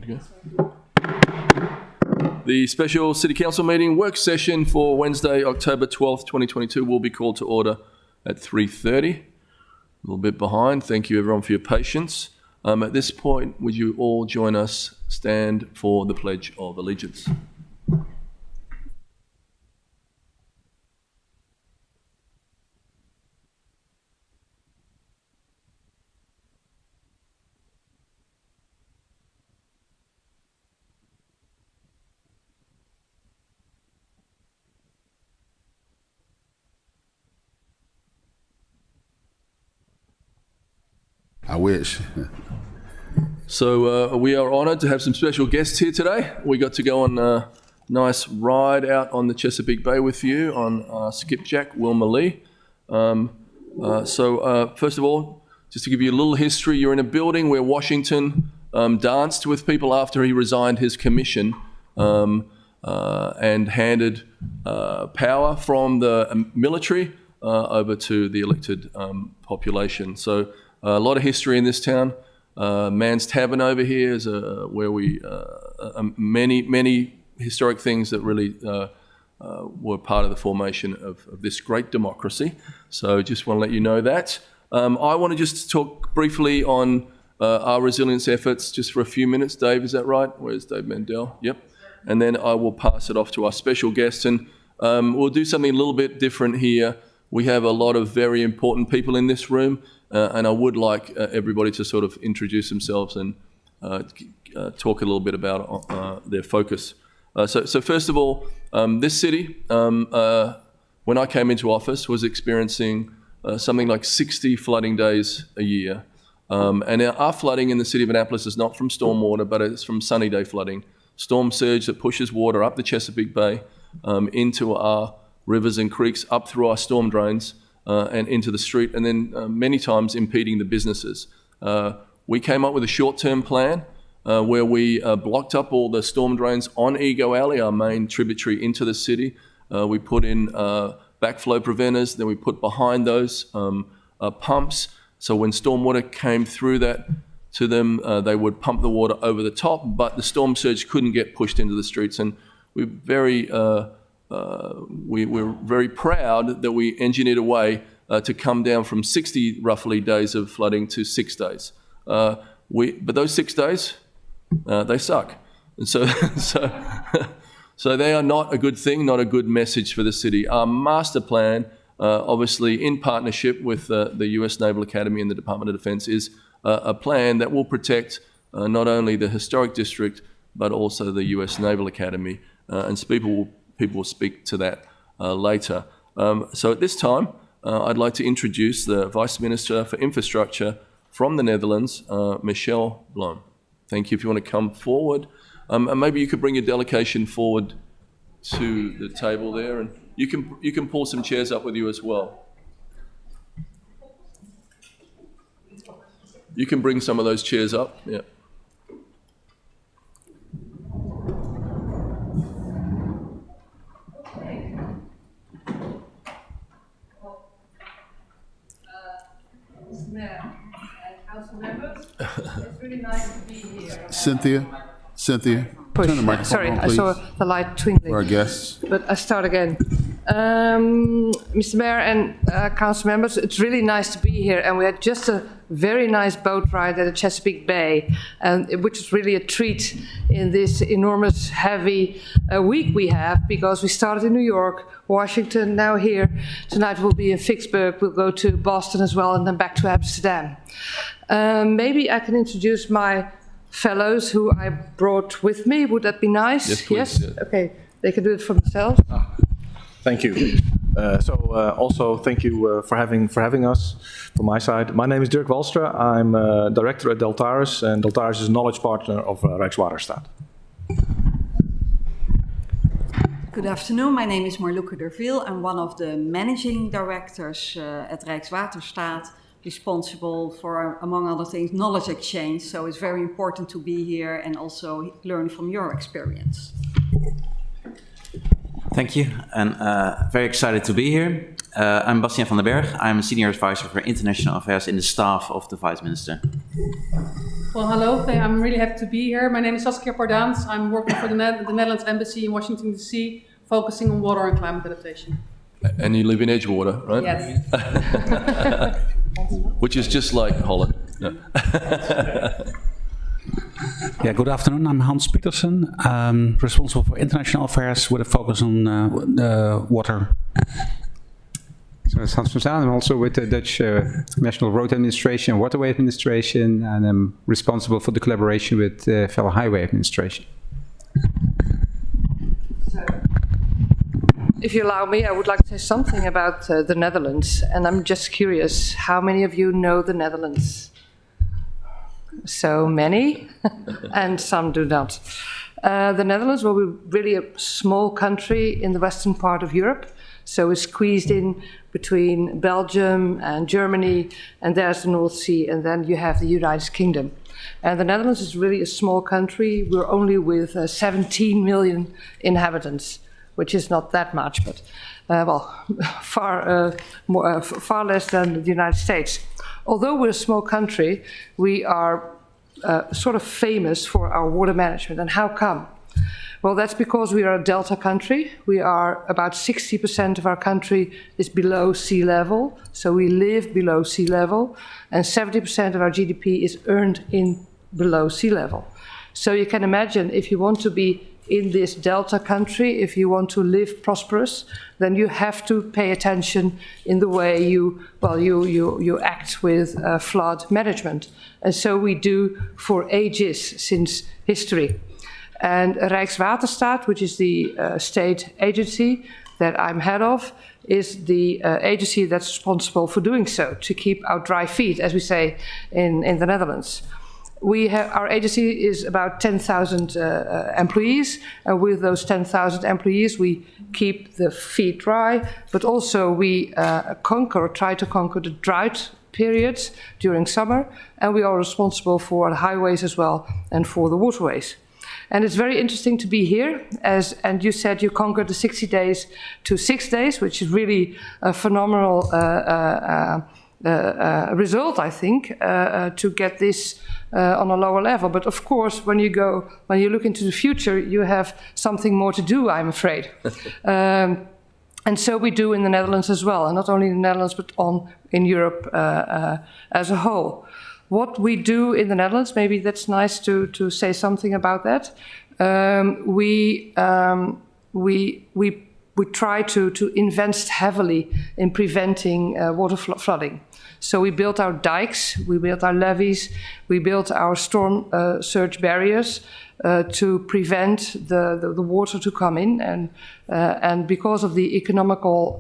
Good to go. The special City Council meeting work session for Wednesday, October 12th, 2022 will be called to order at 3:30. A little bit behind. Thank you everyone for your patience. At this point, would you all join us, stand for the Pledge of Allegiance. I wish. So we are honoured to have some special guests here today. We got to go on a nice ride out on the Chesapeake Bay with you on skipjack Wilma Lee. First of all, just to give you a little history, you're in a building where Washington danced with people after he resigned his commission and handed power from the military over to the elected population. So a lot of history in this town. Man's Tavern over here is where we many historic things that really were part of the formation of this great democracy. So just want to let you know that. I want to just talk briefly on our resilience efforts just for a few minutes. Dave, is that right? Where's Dave Mandel? Yep. And then I will pass it off to our special guest, and we'll do something a little bit different here. We have a lot of very important people in this room, and I would like everybody to sort of introduce themselves and talk a little bit about their focus. So first of all, this city, when I came into office, was experiencing something like 60 flooding days a year. And our flooding in the city of Annapolis is not from stormwater, but it's from sunny day flooding. Storm surge that pushes water up the Chesapeake Bay into our rivers and creeks, up through our storm drains and into the street, and then many times impeding the businesses. We came up with a short-term plan where we blocked up all the storm drains on Ego Alley, our main tributary into the city. We put in backflow preventers, then we put behind those pumps, so when stormwater came through that to them, they would pump the water over the top, but the storm surge couldn't get pushed into the streets. And we're very proud that we engineered a way to come down from 60 roughly days of flooding to 6 days. But those 6 days, they suck. And so they are not a good thing, not a good message for the city. Our master plan, obviously in partnership with the US Naval Academy and the Department of Defense, is a plan that will protect not only the historic district, but also the US Naval Academy. And so people will speak to that later. So at this time, I'd like to introduce the Vice Minister for Infrastructure from the Netherlands, Michelle Bloem. Thank you. If you want to come forward. And maybe you could bring your delegation forward to the table there, and you can pull some chairs up with you as well. You can bring some of those chairs up, yeah. Council members, it's really nice to be here. Cynthia, Push. turn the microphone Sorry, on, I please, saw the light twinkling. for our guests. But I start again. Mr. Mayor and council members, it's really nice to be here, and we had just a very nice boat ride at the Chesapeake Bay, which is really a treat in this enormous, heavy week we have, because we started in New York, Washington, now here. Tonight we'll be in Vicksburg, we'll go to Boston as well, and then back to Amsterdam. Maybe I can introduce my fellows who I brought with me. Would that be nice? Yes, please. Yes? Yeah. Okay, they can do it for themselves. Thank you. Also thank you for having us from my side. My name is Dirk Walstra. I'm director at Deltaris, and Deltaris is a knowledge partner of Rijkswaterstaat. Good afternoon. My name is Marloeke Derviel. I'm one of the managing directors at Rijkswaterstaat, responsible for, among other things, knowledge exchange. So it's very important to be here and also learn from your experience. Thank you, and very excited to be here. I'm Bastiaan van den Berg. I'm a Senior Advisor for International Affairs in the staff of the Vice Minister. Well, hello. I'm really happy to be here. My name is Saskia Pardaans. I'm working for the Netherlands Embassy in Washington, D.C., focusing on water and climate adaptation. And you live in Edgewater, right? Yes. Which is just like Holland. No. Yeah, good afternoon. I'm Hans Pietersen. I'm responsible for international affairs with a focus on water. So it's Hans van Zaan. I'm also with the Dutch National Road Administration and Waterway Administration, and I'm responsible for the collaboration with fellow Highway Administration. If you allow me, I would like to say something about the Netherlands. And I'm just curious, how many of you know the Netherlands? So many, and some do not. The Netherlands, well, we're really a small country in the western part of Europe. So we're squeezed in between Belgium and Germany, and there's the North Sea, and then you have the United Kingdom. And the Netherlands is really a small country. We're only with 17 million inhabitants, which is not that much, but far less than the United States. Although we're a small country, we are sort of famous for our water management. And how come? Well, that's because we are a delta country. We are about 60% of our country is below sea level. So we live below sea level, and 70% of our GDP is earned in below sea level. So you can imagine, if you want to be in this delta country, if you want to live prosperous, then you have to pay attention in the way you act with flood management. And so we do for ages, since history. And Rijkswaterstaat, which is the state agency that I'm head of, is the agency that's responsible for doing so, to keep our dry feet, as we say in the Netherlands. Our agency is about 10,000 employees, and with those 10,000 employees we keep the feet dry, but also we try to conquer the drought periods during summer, and we are responsible for the highways as well and for the waterways. And it's very interesting to be here, and you said you conquered the 60 days to 6 days, which is really a phenomenal result, I think, to get this on a lower level. But of course, when you look into the future, you have something more to do, I'm afraid. And so we do in the Netherlands as well, and not only in the Netherlands, but in Europe as a whole. What we do in the Netherlands, maybe that's nice to say something about that. We try to invest heavily in preventing water flooding. So we built our dikes, we built our levees, we built our storm surge barriers to prevent the water to come in, and because of the economical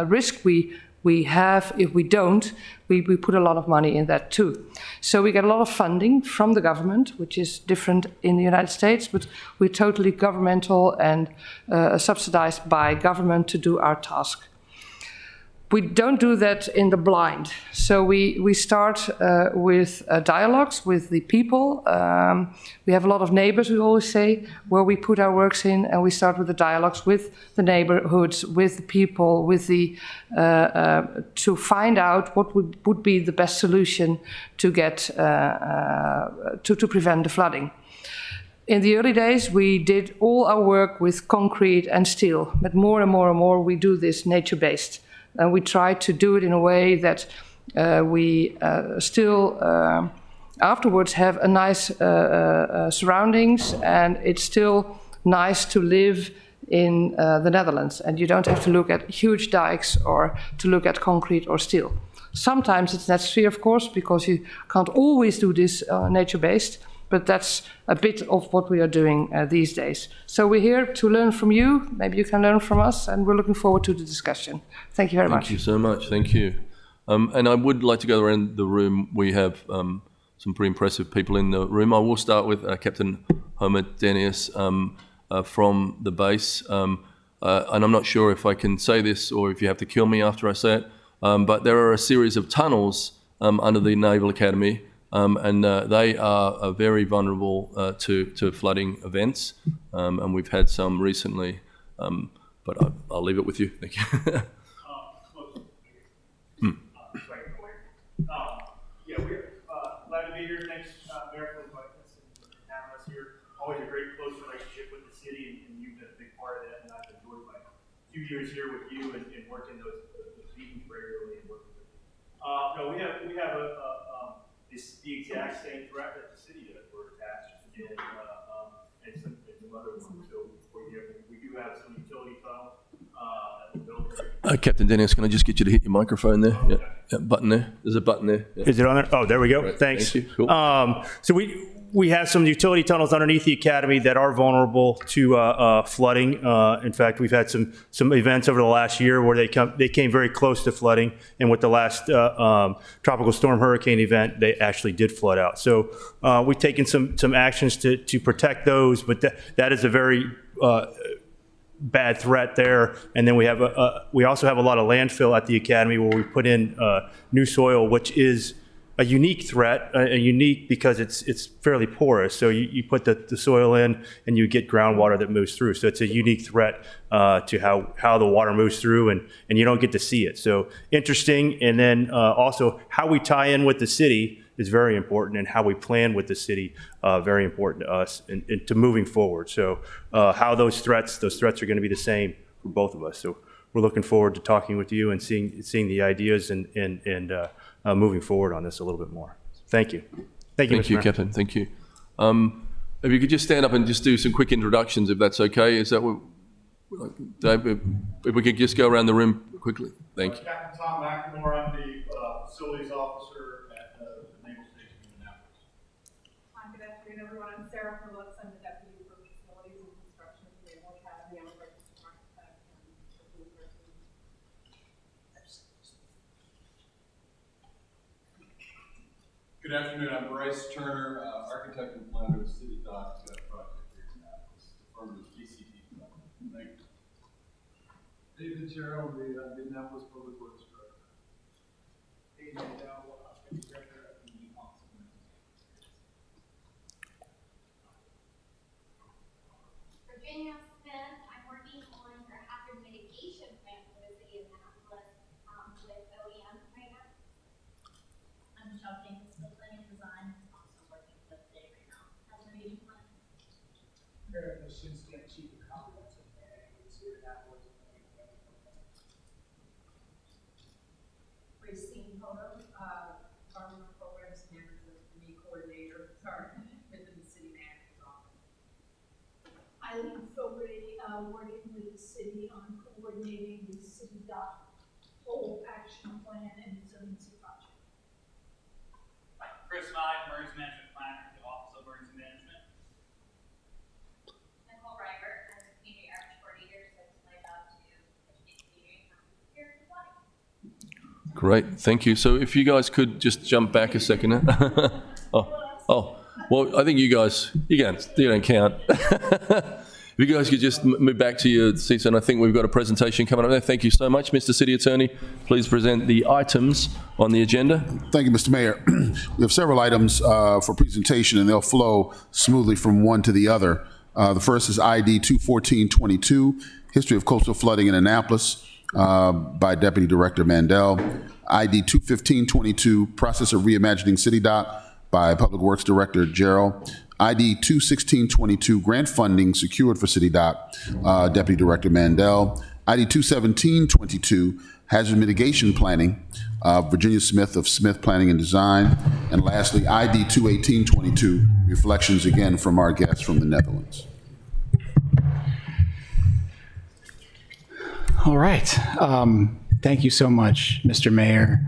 risk we have, if we don't, we put a lot of money in that too. So we get a lot of funding from the government, which is different in the United States, but we're totally governmental and subsidized by government to do our task. We don't do that in the blind. So we start with dialogues with the people. We have a lot of neighbors, we always say, where we put our works in, and we start with the dialogues with the neighborhoods, with the people, with to find out what would be the best solution to get to prevent the flooding. In the early days, we did all our work with concrete and steel, but more and more we do this nature-based. And we try to do it in a way that we still afterwards have a nice surroundings, and it's still nice to live in the Netherlands. And you don't have to look at huge dikes or to look at concrete or steel. Sometimes it's necessary, of course, because you can't always do this nature-based, but that's a bit of what we are doing these days. So we're here to learn from you, maybe you can learn from us, and we're looking forward to the discussion. Thank you very much. Thank you so much, thank you. And I would like to go around the room. We have some pretty impressive people in the room. I will start with Captain Homer Denius from the base. And I'm not sure if I can say this or if you have to kill me after I say it, but there are a series of tunnels under the Naval Academy, and they are very vulnerable to flooding events, and we've had some recently, but I'll leave it with you. Thank you. Yeah, we're glad to be here. Thanks very always a great close relationship with the city, and you've been a big part of that. And I've enjoyed my 2 years here with you and working those meetings regularly and working with you. No, we have the exact same threat that the city does. We're attached and some other ones. So we do have some utility tunnels that we're building. Captain Dennis, can I just get you to hit your microphone there? Yeah, yeah, button there. There's a button there. Yeah. Is it on there? Oh, there we go. Right. Thanks. Thank you. Cool. So we have some utility tunnels underneath the academy that are vulnerable to flooding. In fact, we've had some events over the last year where they came very close to flooding, and with the last tropical storm hurricane event, they actually did flood out. So we've taken some actions to protect those, but that is a very bad threat there. And then we also have a lot of landfill at the academy where we put in new soil, which is a unique threat, unique because it's fairly porous. So you put the soil in and you get groundwater that moves through. So it's a unique threat to how the water moves through, and you don't get to see it. So interesting. And then also how we tie in with the city is very important, and how we plan with the city, very important to us and to moving forward. So how those threats are going to be the same for both of us. So we're looking forward to talking with you and seeing the ideas and moving forward on this a little bit more. Thank you. Thank you, Mr. Mayor. Captain. Thank you. If you could just stand up and just do some quick introductions, if that's okay. Is that what, Dave, if we could just go around the room quickly. Thank you. Captain Tom McNamara, I'm the facilities officer at the Naval Station in Annapolis. Hi, good afternoon, everyone. I'm Sarah Phillips. I'm the Deputy for Facilities and Construction at the Naval Academy. I'm a registered architect and person. Good afternoon, I'm Bryce Turner, architect and planner of the City Dock project here in Annapolis. The firm is GCT. Thank you. David Gerald, the Annapolis Public Works Director. David Mandel, Director at the Office of Emergency. Virginia Smith, I'm working on your hazard mitigation plan for the city of Annapolis with OEM right now. I'm Michelle King, still planning design, also working with Dave right now. Hazard mitigation plan. Eric Mashinsky, I'm Chief of Comprehensive Planning with the city of Annapolis. Christine Hodo, Environmental Programs Manager, me coordinator, within the city manager's office. Eileen Fogarty, working with the city on coordinating the city dock whole action plan and resiliency project. Chris Nye, Emergency Management Planner at the Office of Emergency Management. Nicole Reiber, as a community outreach coordinator, so it's my job to educate the community on preparing for flooding. Great, thank you. So if you guys could just jump back a second. oh, well, I think you don't count. If you guys could just move back to your seats, and I think we've got a presentation coming up there. Thank you so much, Mr. City Attorney. Please present the items on the agenda. Thank you, Mr. Mayor. We have several items for presentation, and they'll flow smoothly from one to the other. The first is ID 21422, History of Coastal Flooding in Annapolis, by Deputy Director Mandel. ID 21522, Process of Reimagining City Dock, by Public Works Director Gerald. ID 21622, Grant Funding Secured for City Dock, Deputy Director Mandel. ID 21722, Hazard Mitigation Planning, Virginia Smith of Smith Planning and Design. And lastly, ID 21822, reflections again from our guests from the Netherlands. All right. Thank you so much, Mr. Mayor,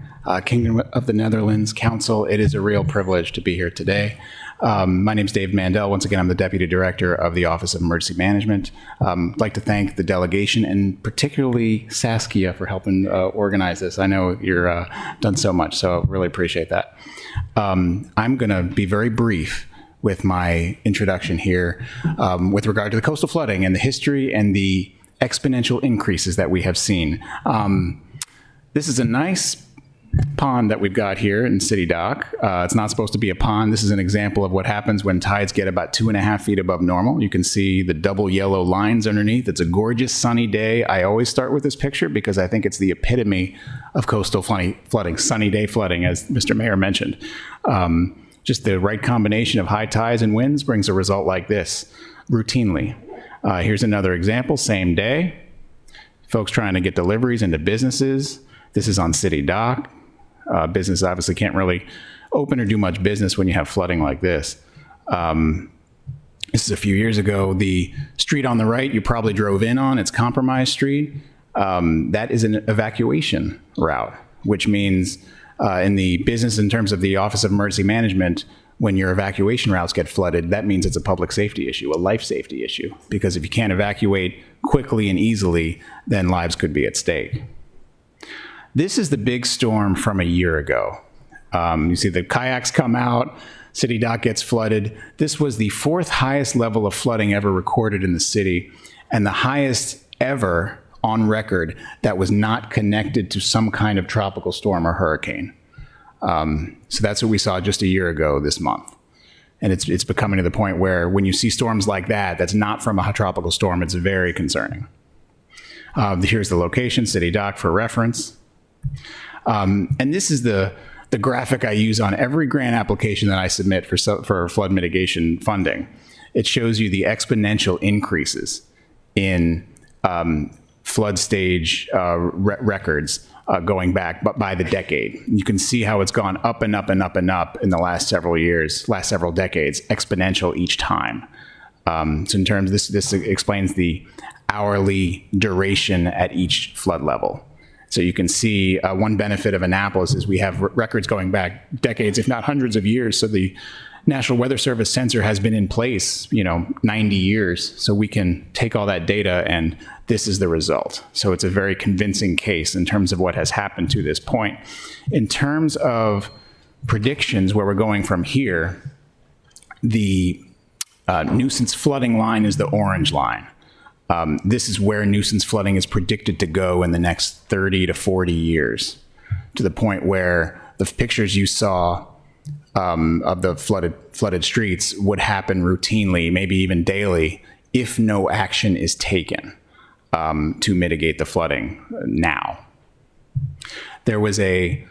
Kingdom of the Netherlands Council. It is a real privilege to be here today. My name is Dave Mandel. Once again, I'm the Deputy Director of the Office of Emergency Management. I'd like to thank the delegation and particularly Saskia for helping organize this. I know you're done so much, so I really appreciate that. I'm going to be very brief with my introduction here with regard to the coastal flooding and the history and the exponential increases that we have seen. This is a nice pond that we've got here in City Dock. It's not supposed to be a pond. This is an example of what happens when tides get about 2.5 feet above normal. You can see the double yellow lines underneath. It's a gorgeous sunny day. I always start with this picture because I think it's the epitome of coastal flooding, sunny day flooding, as Mr. Mayor mentioned. Just the right combination of high tides and winds brings a result like this routinely. Here's another example, same day. Folks trying to get deliveries into businesses. This is on city dock. Business obviously can't really open or do much business when you have flooding like this. This is a few years ago. The street on the right you probably drove in on, it's Compromise Street. That is an evacuation route, which means in the business in terms of the Office of Emergency Management, when your evacuation routes get flooded, that means it's a public safety issue, a life safety issue. Because if you can't evacuate quickly and easily, then lives could be at stake. This is the big storm from a year ago. You see the kayaks come out, city dock gets flooded. This was the 4th highest level of flooding ever recorded in the city, and the highest ever on record that was not connected to some kind of tropical storm or hurricane. So that's what we saw just a year ago this month. And it's becoming to the point where when you see storms like that, that's not from a tropical storm, it's very concerning. Here's the location, city dock for reference. And this is the graphic I use on every grant application that I submit for flood mitigation funding. It shows you the exponential increases in flood stage records going back by the decade. You can see how it's gone up and up and up and up in the last several years, last several decades, exponential each time. So in terms, this explains the hourly duration at each flood level. So you can see one benefit of Annapolis is we have records going back decades, if not hundreds of years. So the National Weather Service sensor has been in place, 90 years. So we can take all that data and this is the result. So it's a very convincing case in terms of what has happened to this point. In terms of predictions, where we're going from here, the nuisance flooding line is the orange line. This is where nuisance flooding is predicted to go in the next 30 to 40 years, to the point where the pictures you saw of the flooded streets would happen routinely, maybe even daily, if no action is taken to mitigate the flooding now. There was a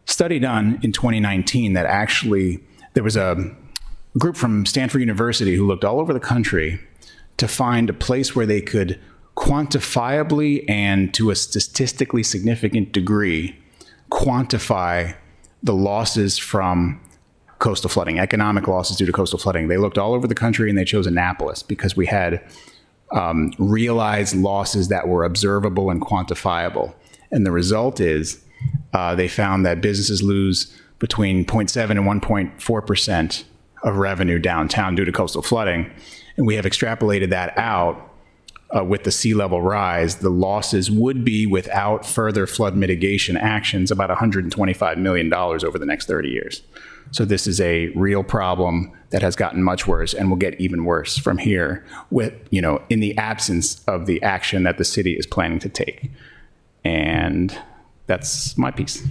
study done in 2019 that actually, there was a group from Stanford University who looked all over the country to find a place where they could quantifiably and to a statistically significant degree quantify the losses from coastal flooding, economic losses due to coastal flooding. They looked all over the country and they chose Annapolis because we had realized losses that were observable and quantifiable. And the result is they found that businesses lose between 0.7 and 1.4% of revenue downtown due to coastal flooding. And we have extrapolated that out with the sea level rise. The losses would be, without further flood mitigation actions, about $125 million over the next 30 years. So this is a real problem that has gotten much worse and will get even worse from here with, in the absence of the action that the city is planning to take. And that's my piece.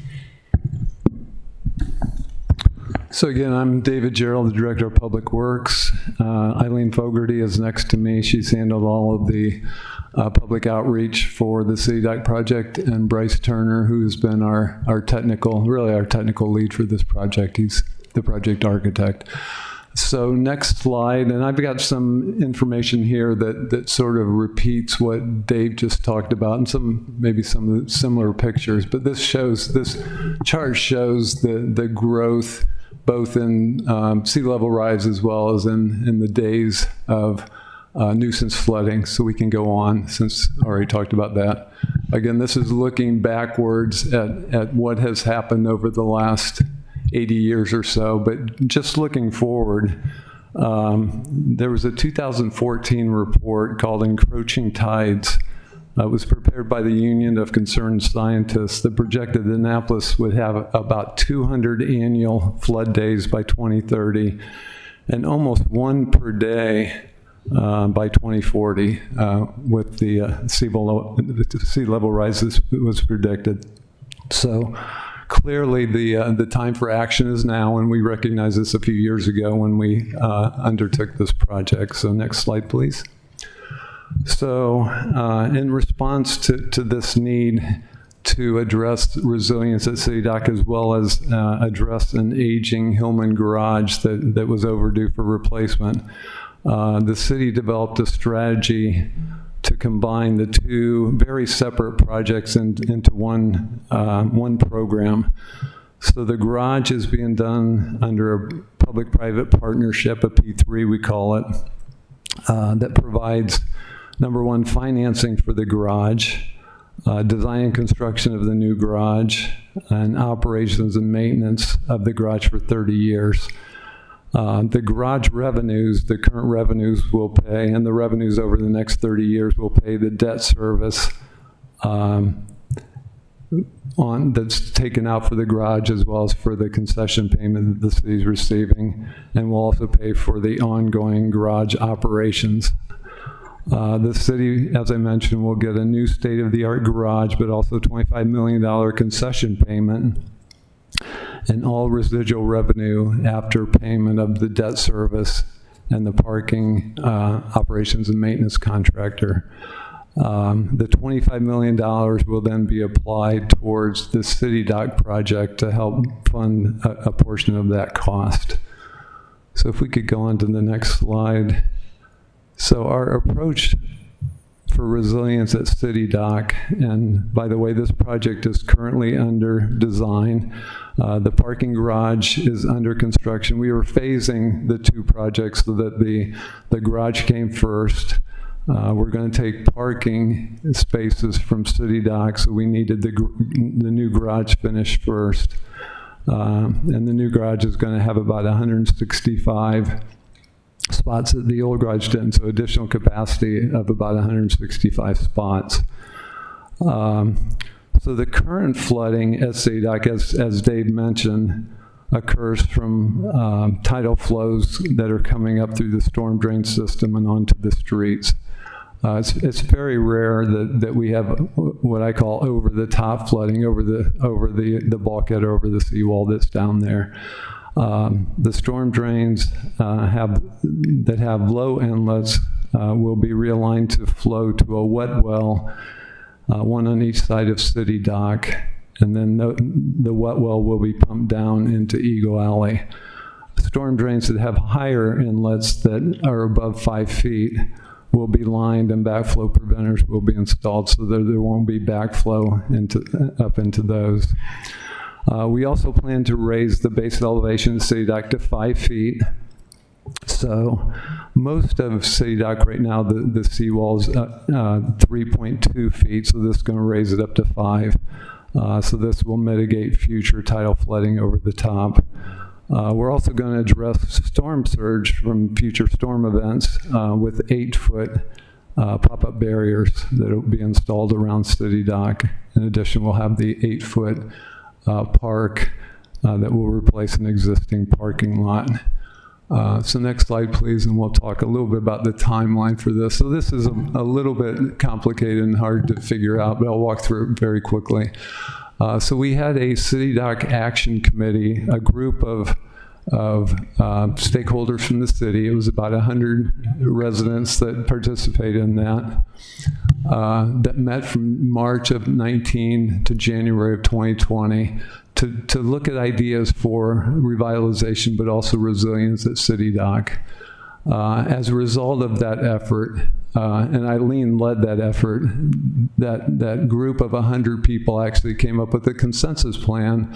So again, I'm David Gerald, the Director of Public Works. Eileen Fogarty is next to me. She's handled all of the public outreach for the City Dock project, and Bryce Turner, who's been our technical lead for this project. He's the project architect. So next slide, and I've got some information here that sort of repeats what Dave just talked about, and maybe some of the similar pictures. But this chart shows the growth both in sea level rise as well as in the days of nuisance flooding. So we can go on, since I already talked about that. Again, this is looking backwards at what has happened over the last 80 years or so, but just looking forward, there was a 2014 report called Encroaching Tides. It was prepared by the Union of Concerned Scientists that projected that Annapolis would have about 200 annual flood days by 2030 and almost one per day by 2040 with the sea level rise was predicted. So clearly the time for action is now, and we recognized this a few years ago when we undertook this project. So next slide, please. So in response to this need, to address resilience at City Dock, as well as address an aging Hillman garage that was overdue for replacement. The city developed a strategy to combine the two very separate projects into one program. So the garage is being done under a public-private partnership, a P3 we call it, that provides, number one, financing for the garage, design and construction of the new garage, and operations and maintenance of the garage for 30 years. The garage revenues, the current revenues will pay, and the revenues over the next 30 years will pay the debt service that's taken out for the garage, as well as for the concession payment that the city is receiving, and will also pay for the ongoing garage operations. The city, as I mentioned, will get a new state-of-the-art garage, but also $25 million concession payment, and all residual revenue after payment of the debt service and the parking operations and maintenance contractor. The $25 million will then be applied towards the City Dock project to help fund a portion of that cost. So if we could go on to the next slide. So our approach for resilience at City Dock, and by the way, this project is currently under design. The parking garage is under construction. We were phasing the two projects so that the garage came first. We're going to take parking spaces from City Dock, so we needed the new garage finished first. And the new garage is going to have about 165 spots that the old garage didn't, so additional capacity of about 165 spots. So the current flooding at City Dock, as Dave mentioned, occurs from tidal flows that are coming up through the storm drain system and onto the streets. It's very rare that we have what I call over-the-top flooding, over the bulkhead, over the seawall that's down there. The storm drains that have low inlets will be realigned to flow to a wet well, one on each side of City Dock, and then the wet well will be pumped down into Eagle Alley. Storm drains that have higher inlets that are above 5 feet will be lined, and backflow preventers will be installed so that there won't be backflow up into those. We also plan to raise the base elevation of City Dock to 5 feet. So most of City Dock right now, the seawall is 3.2 feet, so this is going to raise it up to 5. So this will mitigate future tidal flooding over the top. We're also going to address storm surge from future storm events with 8-foot pop-up barriers that will be installed around City Dock. In addition, we'll have the 8-foot park that will replace an existing parking lot. So next slide, please, and we'll talk a little bit about the timeline for this. So this is a little bit complicated and hard to figure out, but I'll walk through it very quickly. So we had a City Dock Action Committee, a group of stakeholders from the city. It was about 100 residents that participated in that, that met from March of 19 to January of 2020 to look at ideas for revitalization, but also resilience at City Dock. As a result of that effort, and Eileen led that effort, that group of 100 people actually came up with a consensus plan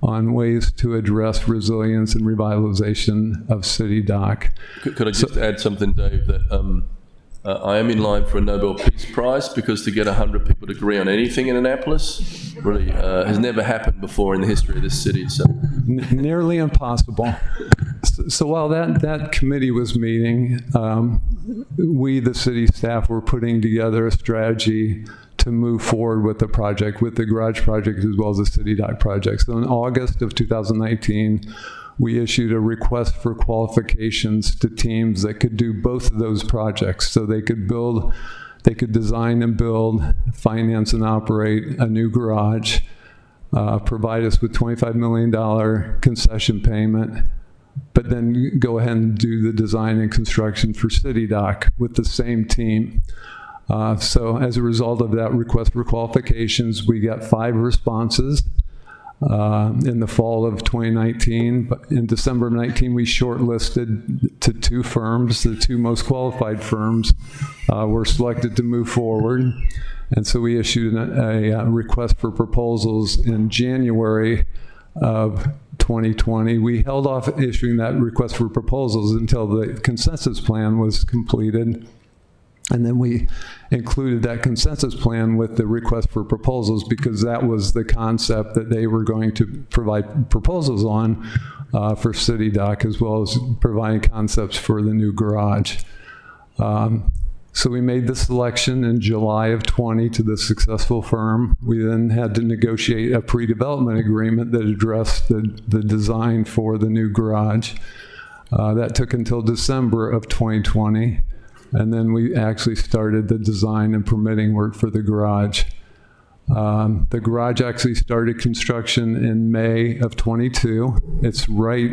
on ways to address resilience and revitalization of City Dock. Could I just add something, Dave, that I am in line for a Nobel Peace Prize, because to get 100 people to agree on anything in Annapolis really has never happened before in the history of this city. So nearly impossible. So while that committee was meeting, we, the city staff, were putting together a strategy to move forward with the project, with the garage project as well as the City Dock project. So in August of 2019, we issued a request for qualifications to teams that could do both of those projects. So they could design and build, finance and operate a new garage, provide us with $25 million concession payment, but then go ahead and do the design and construction for City Dock with the same team. So as a result of that request for qualifications, we got 5 responses in the fall of 2019. But in December of 19, we shortlisted to 2 firms. The 2 most qualified firms were selected to move forward. And so we issued a request for proposals in January of 2020. We held off issuing that request for proposals until the consensus plan was completed. And then we included that consensus plan with the request for proposals because that was the concept that they were going to provide proposals on for City Dock, as well as providing concepts for the new garage. So we made the selection in July of 20 to the successful firm. We then had to negotiate a pre-development agreement that addressed the design for the new garage. That took until December of 2020. And then we actually started the design and permitting work for the garage. The garage actually started construction in May of 22. It's right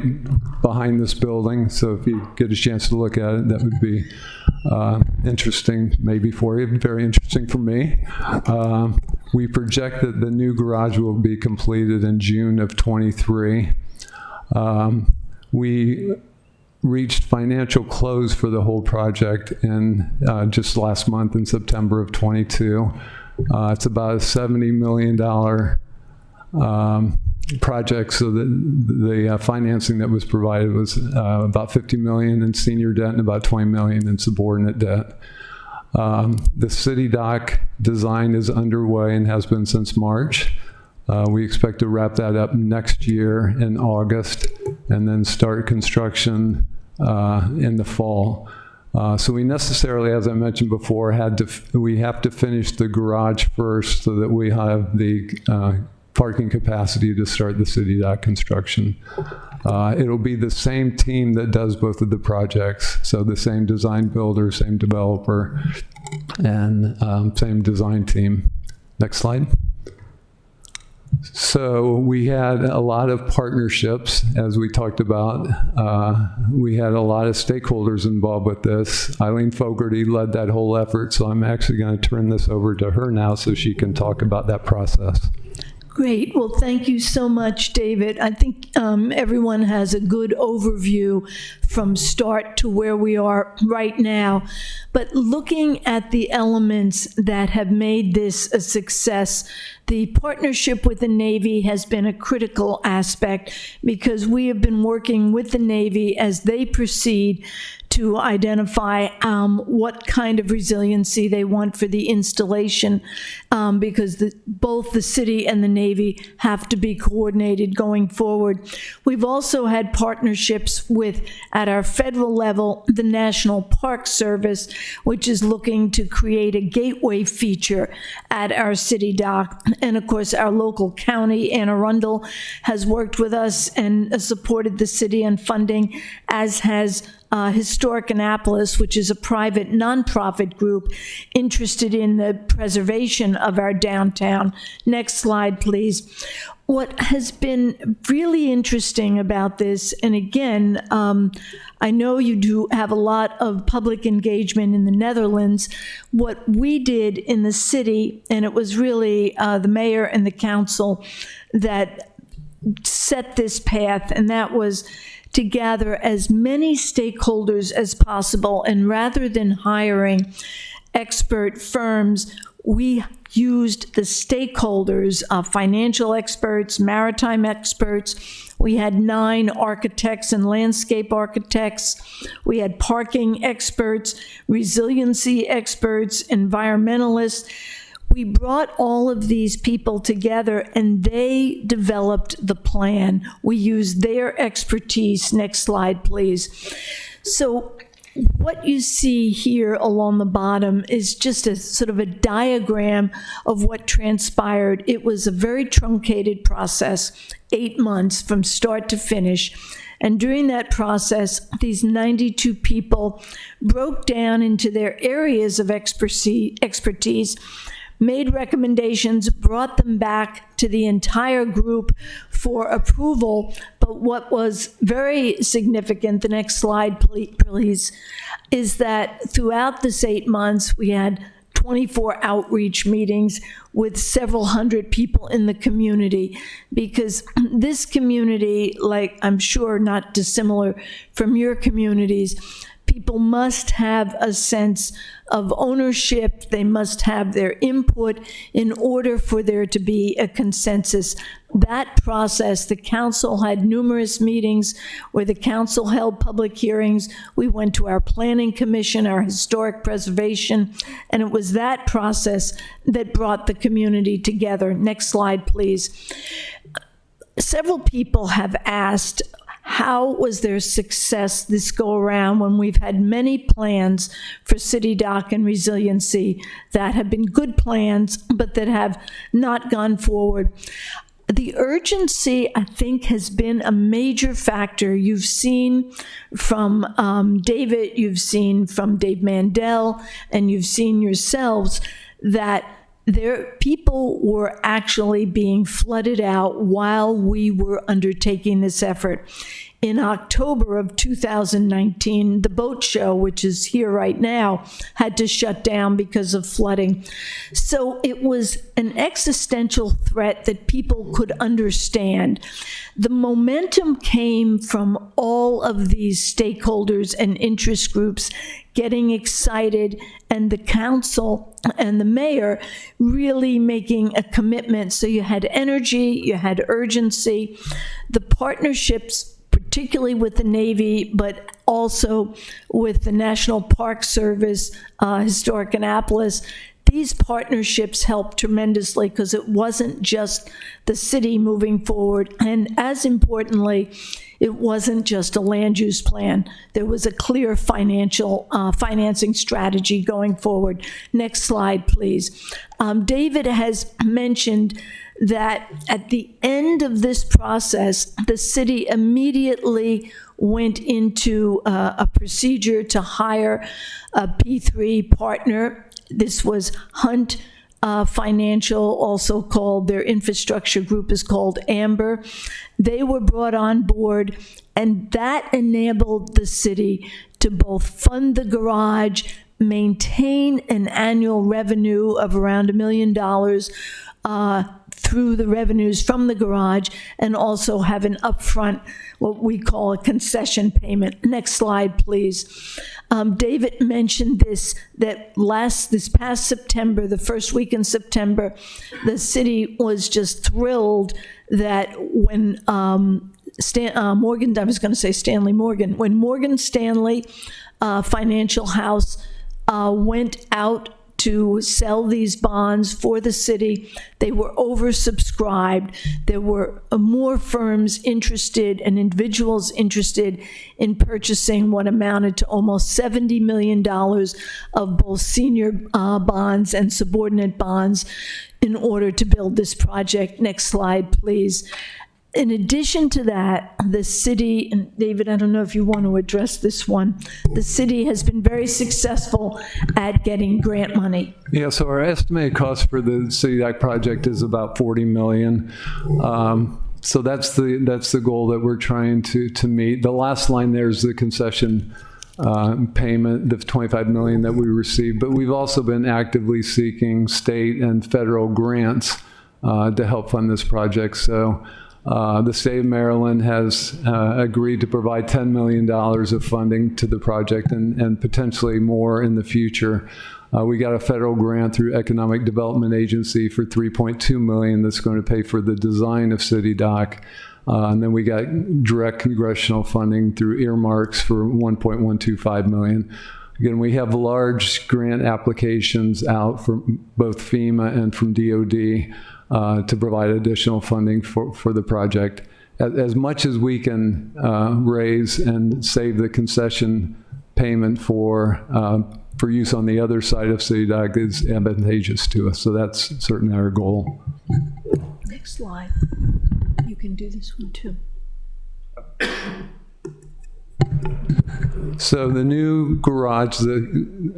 behind this building, so if you get a chance to look at it, that would be interesting maybe for you, very interesting for me. We project that the new garage will be completed in June of 23. We reached financial close for the whole project in just last month in September of 22. It's about a $70 million project, so the financing that was provided was about $50 million in senior debt and about $20 million in subordinate debt. The City Dock design is underway and has been since March. We expect to wrap that up next year in August and then start construction in the fall. So we necessarily, as I mentioned before, we have to finish the garage first so that we have the parking capacity to start the City Dock construction. It'll be the same team that does both of the projects, so the same design builder, same developer, and same design team. Next slide. So we had a lot of partnerships, as we talked about. We had a lot of stakeholders involved with this. Eileen Fogarty led that whole effort, so I'm actually going to turn this over to her now so she can talk about that process. Great. Well, thank you so much, David. I think everyone has a good overview from start to where we are right now. But looking at the elements that have made this a success, the partnership with the Navy has been a critical aspect because we have been working with the Navy as they proceed to identify what kind of resiliency they want for the installation, because both the city and the Navy have to be coordinated going forward. We've also had partnerships with, at our federal level, the National Park Service, which is looking to create a gateway feature at our City Dock. And of course, our local county, Anne Arundel, has worked with us and supported the city on funding, as has Historic Annapolis, which is a private nonprofit group interested in the preservation of our downtown. Next slide, please. What has been really interesting about this, and again, I know you do have a lot of public engagement in the Netherlands. What we did in the city, and it was really the mayor and the council that set this path, and that was to gather as many stakeholders as possible, and rather than hiring expert firms, we used the stakeholders, financial experts, maritime experts. We had 9 architects and landscape architects. We had parking experts, resiliency experts, environmentalists. We brought all of these people together and they developed the plan. We used their expertise. Next slide, please. So what you see here along the bottom is just a sort of a diagram of what transpired. It was a very truncated process, 8 months from start to finish. And during that process, these 92 people broke down into their areas of expertise, made recommendations, brought them back to the entire group for approval. But what was very significant, the next slide, please, is that throughout this 8 months, we had 24 outreach meetings with several hundred people in the community, because this community, like I'm sure not dissimilar from your communities, people must have a sense of ownership. They must have their input in order for there to be a consensus. That process, the council had numerous meetings where the council held public hearings. We went to our planning commission, our historic preservation, and it was that process that brought the community together. Next slide, please. Several people have asked, how was there success this go around when we've had many plans for City Dock and Resiliency that have been good plans, but that have not gone forward? The urgency, I think, has been a major factor. You've seen from David, you've seen from Dave Mandel, and you've seen yourselves that people were actually being flooded out while we were undertaking this effort. In October of 2019, the boat show, which is here right now, had to shut down because of flooding. So it was an existential threat that people could understand. The momentum came from all of these stakeholders and interest groups getting excited, and the council and the mayor really making a commitment. So you had energy, you had urgency. The partnerships, particularly with the Navy, but also with the National Park Service, Historic Annapolis, these partnerships helped tremendously because it wasn't just the city moving forward. And as importantly, it wasn't just a land use plan. There was a clear financing strategy going forward. Next slide, please. David has mentioned that at the end of this process, the city immediately went into a procedure to hire a P3 partner. This was Hunt Financial, also called, their infrastructure group is called Amber. They were brought on board, and that enabled the city to both fund the garage, maintain an annual revenue of around $1 million through the revenues from the garage, and also have an upfront, what we call a concession payment. Next slide, please. David mentioned this past September, the first week in September, the city was just thrilled that when when Morgan Stanley Financial House went out to sell these bonds for the city, they were oversubscribed. There were more firms interested and individuals interested in purchasing what amounted to almost $70 million of both senior bonds and subordinate bonds in order to build this project. Next slide, please. In addition to that, the city, and David, I don't know if you want to address this one, the city has been very successful at getting grant money. Yeah, so our estimated cost for the City Dock project is about $40 million. So that's the goal that we're trying to meet. The last line there is the concession payment, the $25 million that we received, but we've also been actively seeking state and federal grants to help fund this project. So the state of Maryland has agreed to provide $10 million of funding to the project, and potentially more in the future. We got a federal grant through Economic Development Agency for $3.2 million that's going to pay for the design of City Dock. And then we got direct congressional funding through earmarks for $1.125 million. Again, we have large grant applications out from both FEMA and from DOD to provide additional funding for the project. As much as we can raise and save the concession payment for use on the other side of City Dock is advantageous to us. So that's certainly our goal. Next slide. You can do this one too. So the new garage,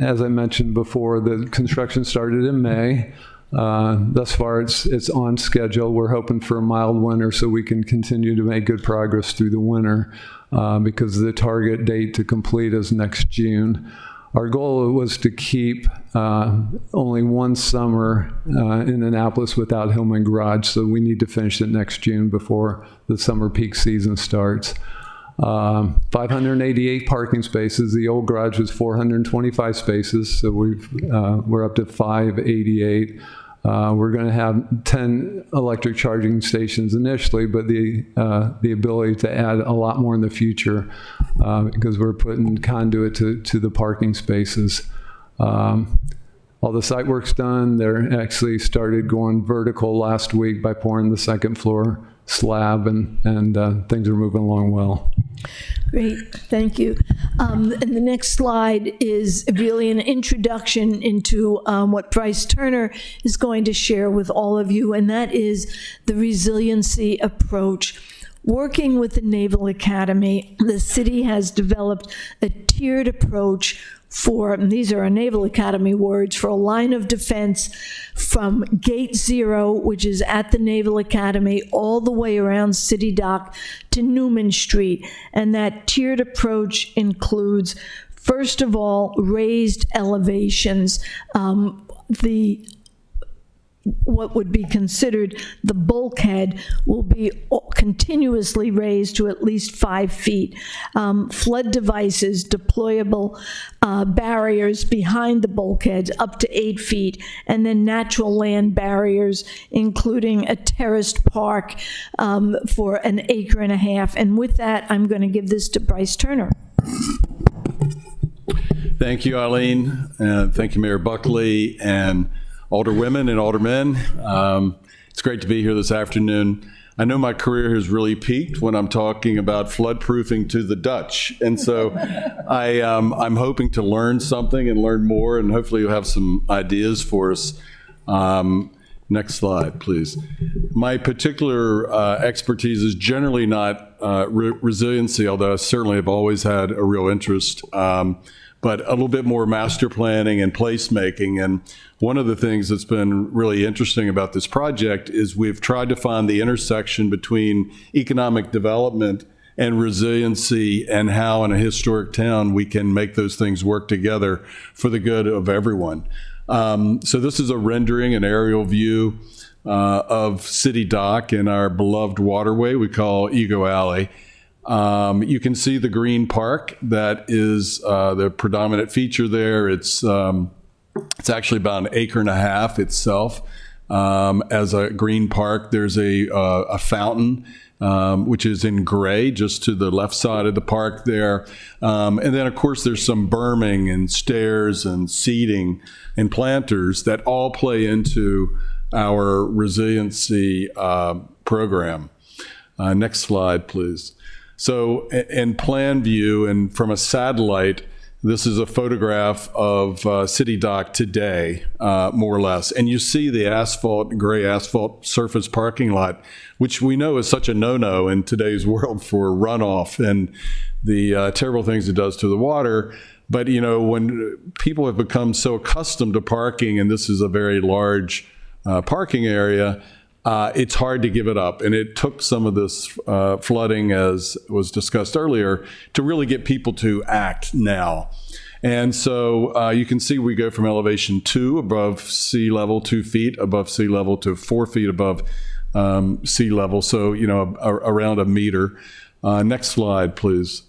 as I mentioned before, the construction started in May. Thus far, it's on schedule. We're hoping for a mild winter so we can continue to make good progress through the winter because the target date to complete is next June. Our goal was to keep only one summer in Annapolis without Hillman Garage, so we need to finish it next June before the summer peak season starts. 588 parking spaces. The old garage was 425 spaces, so we're up to 588. We're going to have 10 electric charging stations initially, but the ability to add a lot more in the future because we're putting conduit to the parking spaces. All the site work's done. They're actually started going vertical last week by pouring the second floor slab, and things are moving along well. Great, thank you. And the next slide is really an introduction into what Bryce Turner is going to share with all of you, and that is the resiliency approach. Working with the Naval Academy, the city has developed a tiered approach for, and these are our Naval Academy words, for a line of defense from Gate 0, which is at the Naval Academy, all the way around City Dock to Newman Street. And that tiered approach includes, first of all, raised elevations. What would be considered the bulkhead will be continuously raised to at least 5 feet. Flood devices, deployable barriers behind the bulkheads up to 8 feet, and then natural land barriers, including a terraced park for an acre and a half. And with that, I'm going to give this to Bryce Turner. Thank you, Eileen, and thank you, Mayor Buckley, and Alderwomen and Aldermen. It's great to be here this afternoon. I know my career has really peaked when I'm talking about flood-proofing to the Dutch, and so I'm hoping to learn something and learn more, and hopefully you'll have some ideas for us. Next slide, please. My particular expertise is generally not resiliency, although I certainly have always had a real interest, but a little bit more master planning and placemaking. And one of the things that's been really interesting about this project is we've tried to find the intersection between economic development and resiliency, and how in a historic town we can make those things work together for the good of everyone. So this is a rendering, an aerial view of City Dock and our beloved waterway we call Ego Alley. You can see the green park that is the predominant feature there. It's actually about an acre and a half itself as a green park. There's a fountain which is in gray just to the left side of the park there. And then of course there's some berming and stairs and seating and planters that all play into our resiliency program. Next slide, please. So in plan view and from a satellite, this is a photograph of City Dock today, more or less. And you see the asphalt, gray asphalt surface parking lot, which we know is such a no-no in today's world for runoff and the terrible things it does to the water. But, you know, when people have become so accustomed to parking, and this is a very large parking area, it's hard to give it up. And it took some of this flooding, as was discussed earlier, to really get people to act now. And so you can see we go from elevation 2 above sea level, 2 feet above sea level, to 4 feet above sea level. So, you know, around a meter. Next slide, please.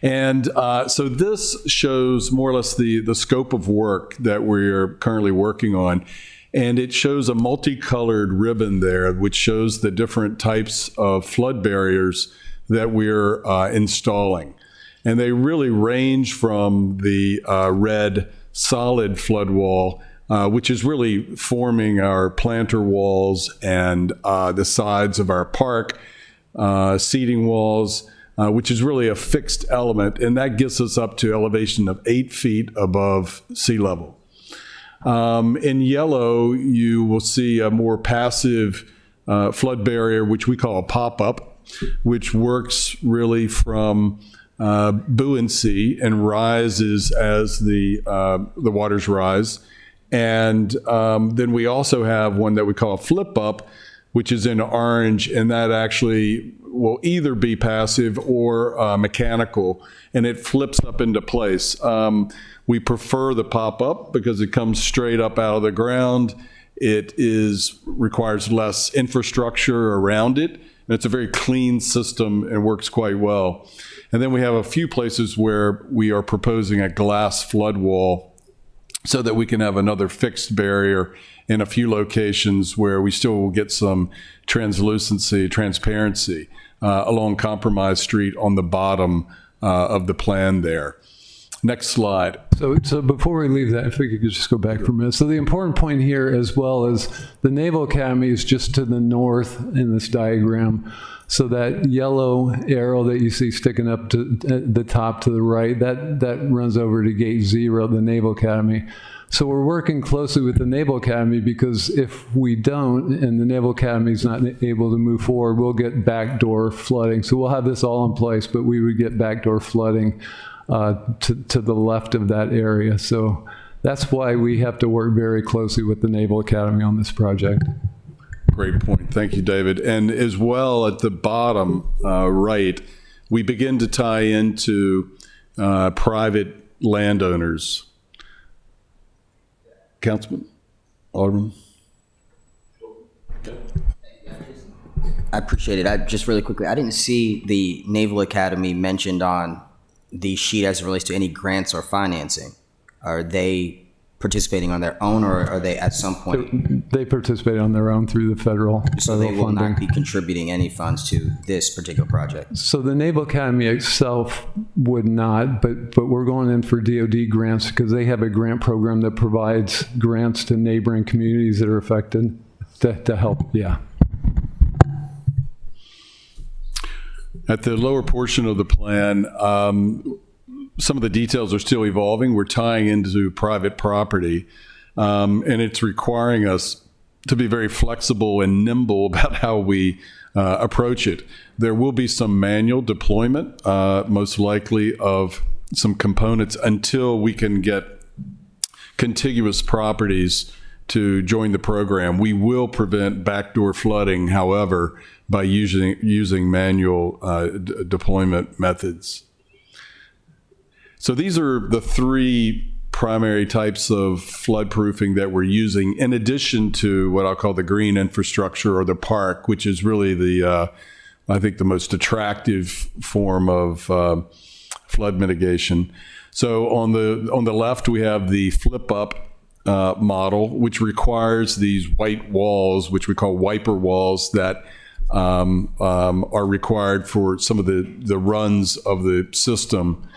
And so this shows more or less the scope of work that we're currently working on. And it shows a multicolored ribbon there, which shows the different types of flood barriers that we're installing. And they really range from the red solid flood wall, which is really forming our planter walls and the sides of our park, seating walls, which is really a fixed element. And that gets us up to elevation of 8 feet above sea level. In yellow, you will see a more passive flood barrier, which we call a pop-up, which works really from buoyancy and rises as the waters rise. And then we also have one that we call a flip-up, which is in orange, and that actually will either be passive or mechanical, and it flips up into place. We prefer the pop-up because it comes straight up out of the ground. It requires less infrastructure around it, and it's a very clean system and works quite well. And then we have a few places where we are proposing a glass flood wall so that we can have another fixed barrier in a few locations where we still will get some transparency along Compromise Street on the bottom of the plan there. Next slide. So before we leave that, if we could just go back for a minute. So the important point here as well is the Naval Academy is just to the north in this diagram. So that yellow arrow that you see sticking up to the top to the right, that runs over to Gate 0, the Naval Academy. So we're working closely with the Naval Academy because if we don't, and the Naval Academy is not able to move forward, we'll get backdoor flooding. So we'll have this all in place, but we would get backdoor flooding to the left of that area. So that's why we have to work very closely with the Naval Academy on this project. Great point. Thank you, David. And as well, at the bottom right, we begin to tie into private landowners. Councilman, Alderman. I appreciate it. Just really quickly, I didn't see the Naval Academy mentioned on the sheet as it relates to any grants or financing. Are they participating on their own, or are they at some point? They participate on their own through the federal So they will funding. not be contributing any funds to this particular project? So the Naval Academy itself would not, but we're going in for DoD grants because they have a grant program that provides grants to neighboring communities that are affected to help, yeah. At the lower portion of the plan, some of the details are still evolving. We're tying into private property, and it's requiring us to be very flexible and nimble about how we approach it. There will be some manual deployment, most likely of some components, until we can get contiguous properties to join the program. We will prevent backdoor flooding, however, by using manual deployment methods. So these are the three primary types of flood proofing that we're using, in addition to what I'll call the green infrastructure or the park, which is really the, I think, the most attractive form of flood mitigation. So on the left, we have the flip up model, which requires these white walls, which we call wiper walls, that are required for some of the runs of the system.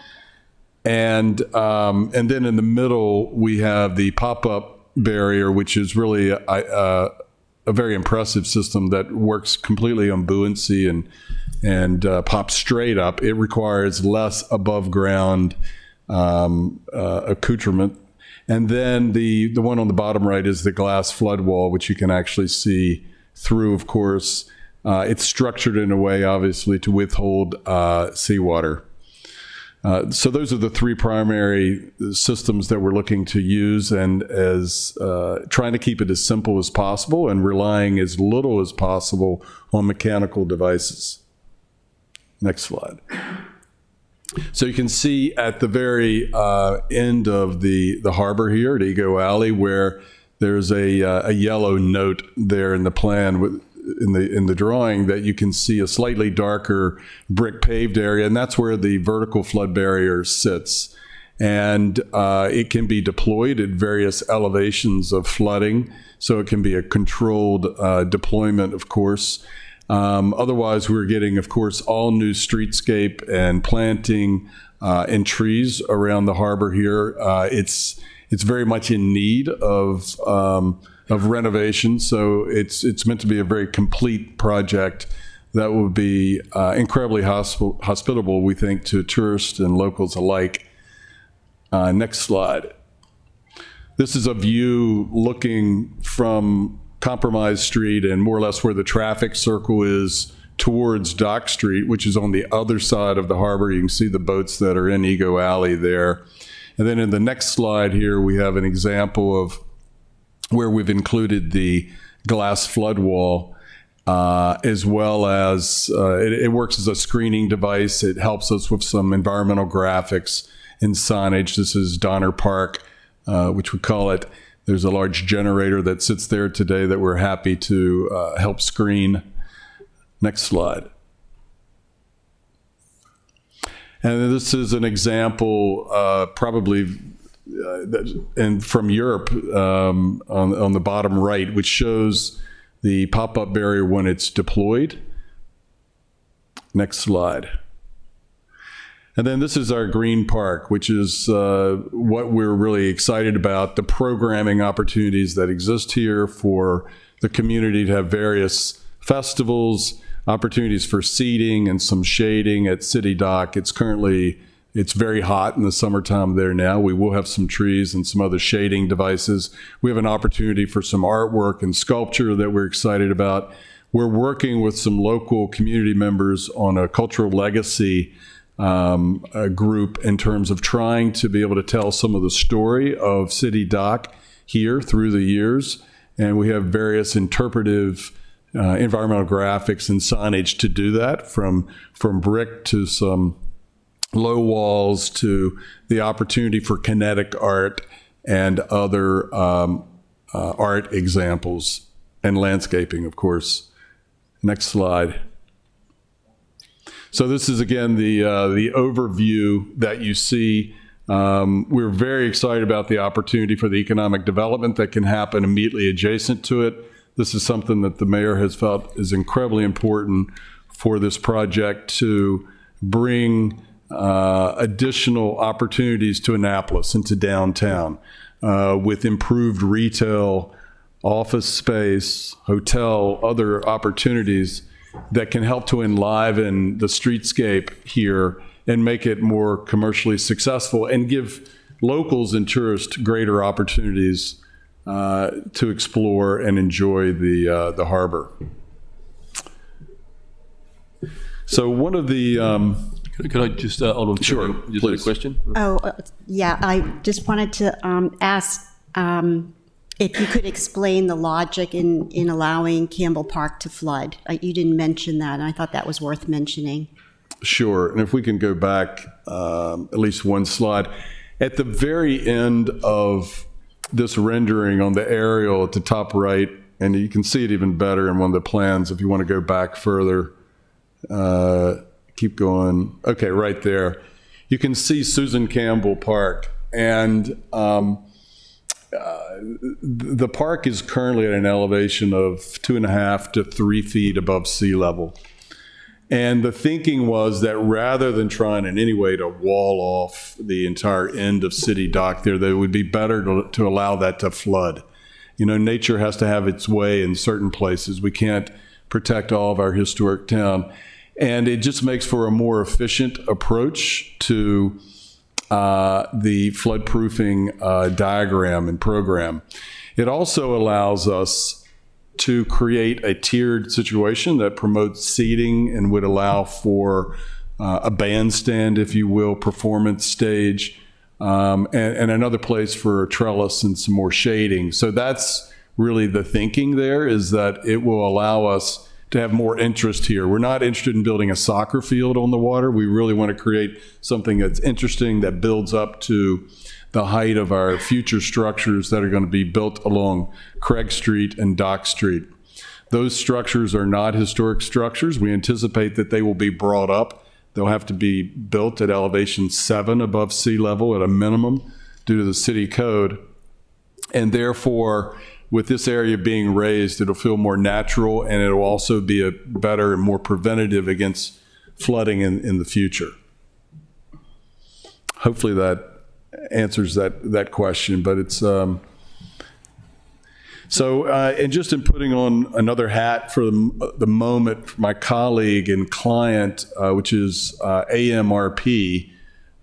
And then in the middle, we have the pop-up barrier, which is really a very impressive system that works completely on buoyancy and pops straight up. It requires less above-ground accoutrement. And then the one on the bottom right is the glass flood wall, which you can actually see through, of course. It's structured in a way, obviously, to withhold seawater. So those are the three primary systems that we're looking to use, and as trying to keep it as simple as possible and relying as little as possible on mechanical devices. Next slide. So you can see at the very end of the harbor here at Ego Alley, where there's a yellow note there in the plan with in the drawing, that you can see a slightly darker brick paved area, and that's where the vertical flood barrier sits. And it can be deployed at various elevations of flooding, so it can be a controlled deployment, of course. Otherwise, we're getting, of course, all new streetscape and planting and trees around the harbor here. It's very much in need of renovation, so it's meant to be a very complete project that will be incredibly hospitable, we think, to tourists and locals alike. Next slide. This is a view looking from Compromise Street and more or less where the traffic circle is towards Dock Street, which is on the other side of the harbor. You can see the boats that are in Ego Alley there. And then in the next slide here, we have an example of where we've included the glass flood wall. as well as it works as a screening device. It helps us with some environmental graphics and signage. This is Donner Park, which we call it. There's a large generator that sits there today that we're happy to help screen. Next slide. And this is an example, probably, and from Europe on the bottom right, which shows the pop-up barrier when it's deployed. Next slide. And then this is our green park, which is what we're really excited about, the programming opportunities that exist here for the community to have various festivals, opportunities for seating and some shading at City Dock. It's very hot in the summertime there now. We will have some trees and some other shading devices. We have an opportunity for some artwork and sculpture that we're excited about. We're working with some local community members on a cultural legacy group in terms of trying to be able to tell some of the story of City Dock here through the years. And we have various interpretive environmental graphics and signage to do that, from brick to some low walls to the opportunity for kinetic art and other art examples, and landscaping, of course. Next slide. So this is, again, the overview that you see. We're very excited about the opportunity for the economic development that can happen immediately adjacent to it. This is something that the mayor has felt is incredibly important for this project to bring additional opportunities to Annapolis and to downtown with improved retail, office space, hotel, other opportunities that can help to enliven the streetscape here and make it more commercially successful and give locals and tourists greater opportunities to explore and enjoy the harbor. So one of the Could I just, Alderman, sure, just please. a question? Yeah, I just wanted to ask if you could explain the logic in allowing Campbell Park to flood. You didn't mention that, and I thought that was worth mentioning. Sure, and if we can go back at least one slide. At the very end of this rendering on the aerial at the top right, and you can see it even better in one of the plans if you want to go back further. Keep going. Okay, right there. You can see Susan Campbell Park, and the park is currently at an elevation of 2.5 to 3 feet above sea level. And the thinking was that rather than trying in any way to wall off the entire end of City Dock there, that it would be better to allow that to flood. You know, nature has to have its way in certain places. We can't protect all of our historic town. And it just makes for a more efficient approach to the floodproofing diagram and program. It also allows us to create a tiered situation that promotes seating and would allow for a bandstand, if you will, performance stage, and another place for a trellis and some more shading. So that's really the thinking there, is that it will allow us to have more interest here. We're not interested in building a soccer field on the water. We really want to create something that's interesting, that builds up to the height of our future structures that are going to be built along Craig Street and Dock Street. Those structures are not historic structures. We anticipate that they will be brought up. They'll have to be built at elevation 7 above sea level at a minimum due to the city code. And therefore, with this area being raised, it'll feel more natural, and it'll also be a better and more preventative against flooding in the future. Hopefully that answers that question, but it's and just in putting on another hat for the moment, my colleague and client, which is AMRP,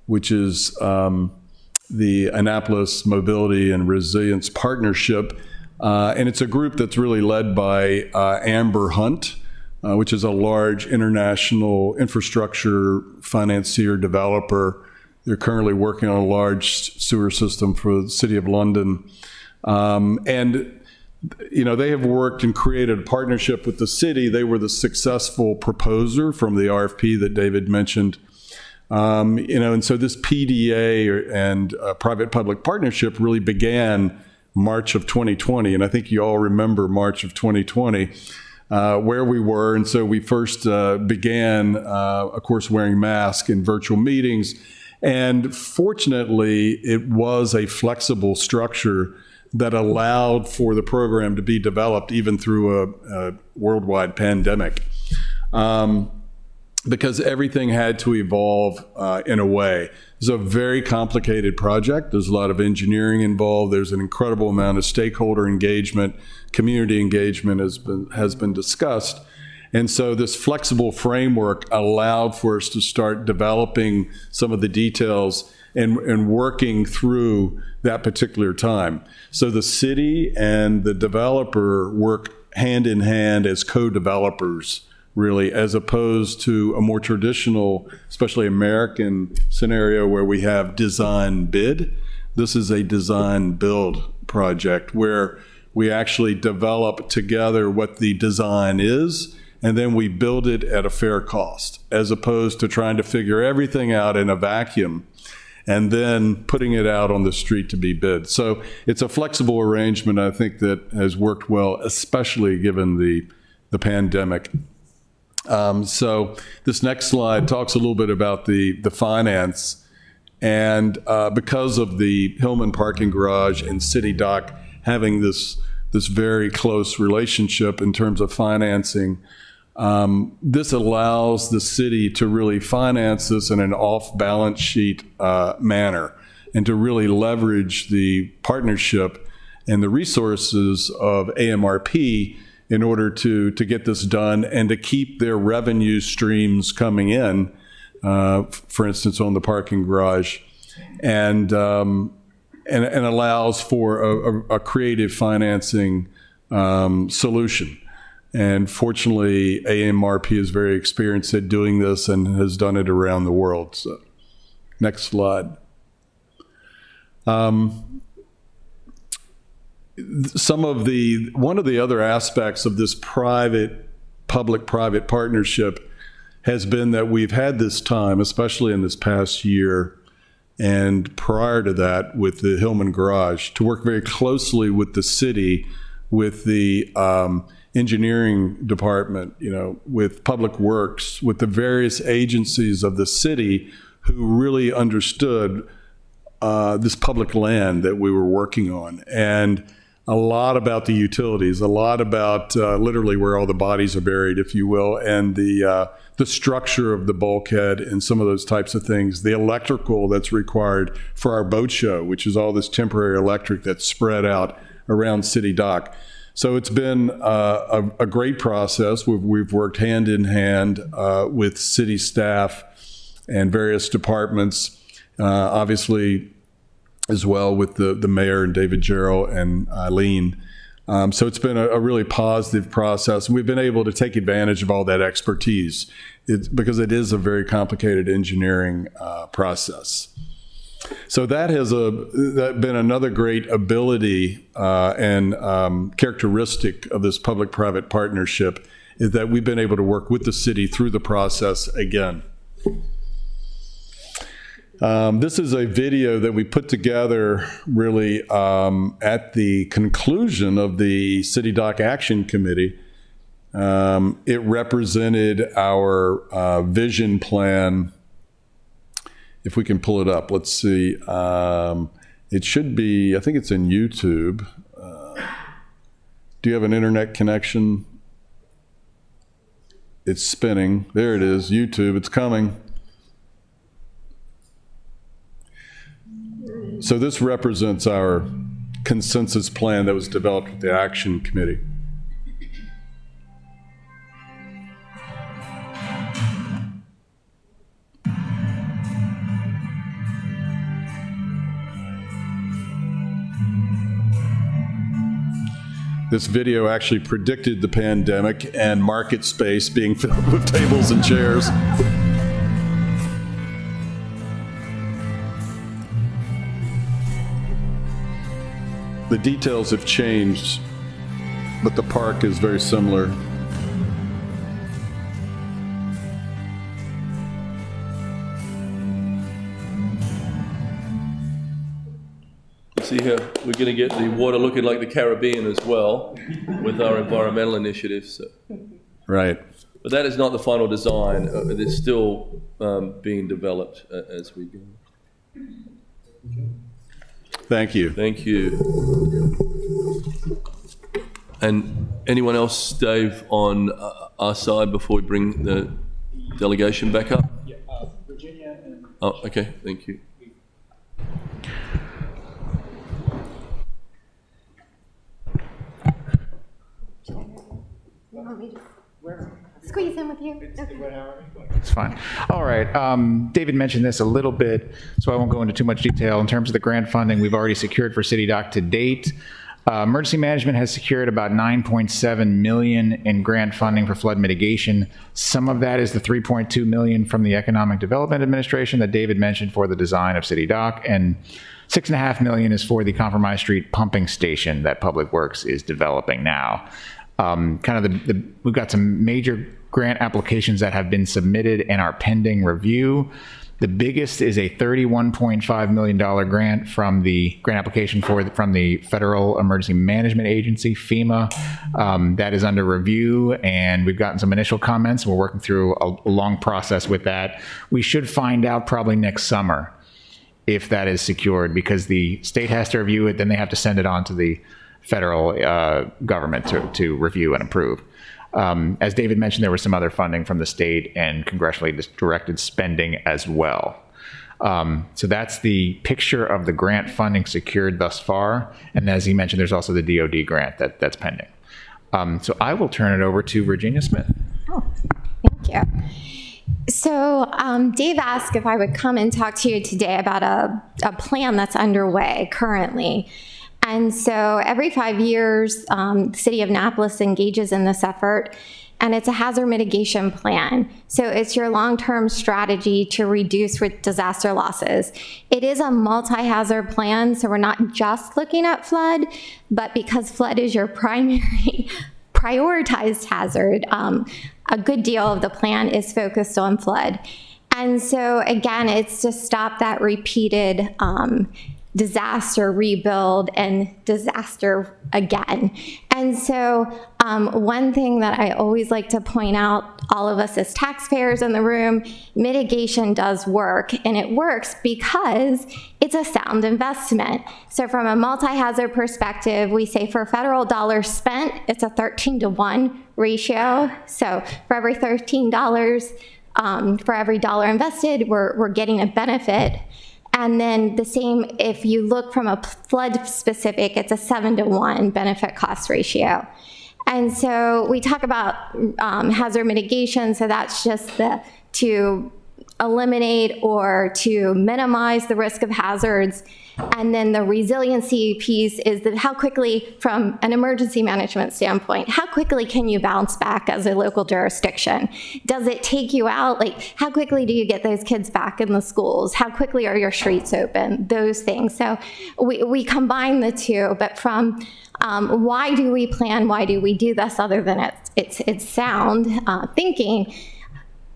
which is the Annapolis Mobility and Resilience Partnership, and it's a group that's really led by Amber Hunt, which is a large international infrastructure financier developer. They're currently working on a large sewer system for the City of London. And they have worked and created a partnership with the city. They were the successful proposer from the RFP that David mentioned. And so this PDA and private-public partnership really began March of 2020. And I think you all remember March of 2020, where we were. And so we first began, of course, wearing masks in virtual meetings. And fortunately, it was a flexible structure that allowed for the program to be developed even through a worldwide pandemic. Because everything had to evolve in a way. It's a very complicated project. There's a lot of engineering involved. There's an incredible amount of stakeholder engagement, community engagement has been discussed. And so this flexible framework allowed for us to start developing some of the details and working through that particular time. So the city and the developer work hand in hand as co-developers, really, as opposed to a more traditional, especially American scenario where we have design bid. This is a design build project where we actually develop together what the design is, and then we build it at a fair cost, as opposed to trying to figure everything out in a vacuum and then putting it out on the street to be bid. So it's a flexible arrangement, I think, that has worked well, especially given the pandemic. So this next slide talks a little bit about the finance. And because of the Hillman parking garage and City Dock having this very close relationship in terms of financing, this allows the city to really finance this in an off-balance sheet manner and to really leverage the partnership and the resources of AMRP in order to get this done and to keep their revenue streams coming in, for instance, on the parking garage, and allows for a creative financing solution. And fortunately, AMRP is very experienced at doing this and has done it around the world. So, next slide. One of the other aspects of this public-private partnership has been that we've had this time, especially in this past year and prior to that with the Hillman Garage, to work very closely with the city, with the engineering department, with Public Works, with the various agencies of the city who really understood this public land that we were working on. And a lot about the utilities, a lot about literally where all the bodies are buried, if you will, and the structure of the bulkhead and some of those types of things, the electrical that's required for our boat show, which is all this temporary electric that's spread out around City Dock. So it's been a great process. We've worked hand in hand with city staff and various departments, obviously, as well with the mayor and David Gerald and Eileen. So it's been a really positive process. And we've been able to take advantage of all that expertise because it is a very complicated engineering process. So that has been another great ability and characteristic of this public-private partnership, is that we've been able to work with the city through the process again. This is a video that we put together really at the conclusion of the City Dock Action Committee. It represented our vision plan. If we can pull it up, let's see. It should be, I think it's in YouTube. Do you have an internet connection? It's spinning. There it is, YouTube, it's coming. So this represents our consensus plan that was developed with the Action Committee. This video actually predicted the pandemic and market space being filled with tables and chairs. The details have changed but the park is very similar. See here, we're going to get the water looking like the Caribbean as well with our environmental initiatives. So. Right. But that is not the final design. It's still being developed as we go. Thank you. Thank you. And anyone else, Dave, on our side before we bring the delegation back up? Yeah, Virginia and... Oh, okay, thank you. Squeeze in with you. It's fine. All right. David mentioned this a little bit, so I won't go into too much detail. In terms of the grant funding we've already secured for City Dock to date, emergency management has secured about $9.7 million in grant funding for flood mitigation. Some of that is the $3.2 million from the Economic Development Administration that David mentioned for the design of City Dock, and $6.5 million is for the Compromise Street pumping station that Public Works is developing now. We've got some major grant applications that have been submitted and are pending review. The biggest is a $31.5 million grant from the grant application from the Federal Emergency Management Agency, FEMA. That is under review, and we've gotten some initial comments. We're working through a long process with that. We should find out probably next summer if that is secured, because the state has to review it, then they have to send it on to the federal government to review and approve. As David mentioned, there was some other funding from the state and congressionally directed spending as well. So that's the picture of the grant funding secured thus far. And as he mentioned, there's also the DoD grant that's pending. So I will turn it over to Virginia Smith. Oh, thank you. So Dave asked if I would come and talk to you today about a plan that's underway currently. And so every 5 years, the city of Annapolis engages in this effort, and it's a hazard mitigation plan. So it's your long-term strategy to reduce disaster losses. It is a multi-hazard plan, so we're not just looking at flood, but because flood is your primary prioritized hazard, a good deal of the plan is focused on flood. And so again, it's to stop that repeated disaster, rebuild, and disaster again. And so one thing that I always like to point out, all of us as taxpayers in the room, mitigation does work, and it works because it's a sound investment. So from a multi-hazard perspective, we say for federal dollars spent, it's a 13-to-1 ratio. So for every $13, for every dollar invested, we're getting a benefit. And then the same, if you look from a flood specific, it's a 7-to-1 benefit cost ratio. And so we talk about hazard mitigation, so that's just to eliminate or to minimize the risk of hazards. And then the resiliency piece is that how quickly, from an emergency management standpoint, how quickly can you bounce back as a local jurisdiction? Does it take you out? Like, how quickly do you get those kids back in the schools? How quickly are your streets open? Those things. So we combine the two, but from why do we plan? Why do we do this other than it's sound thinking?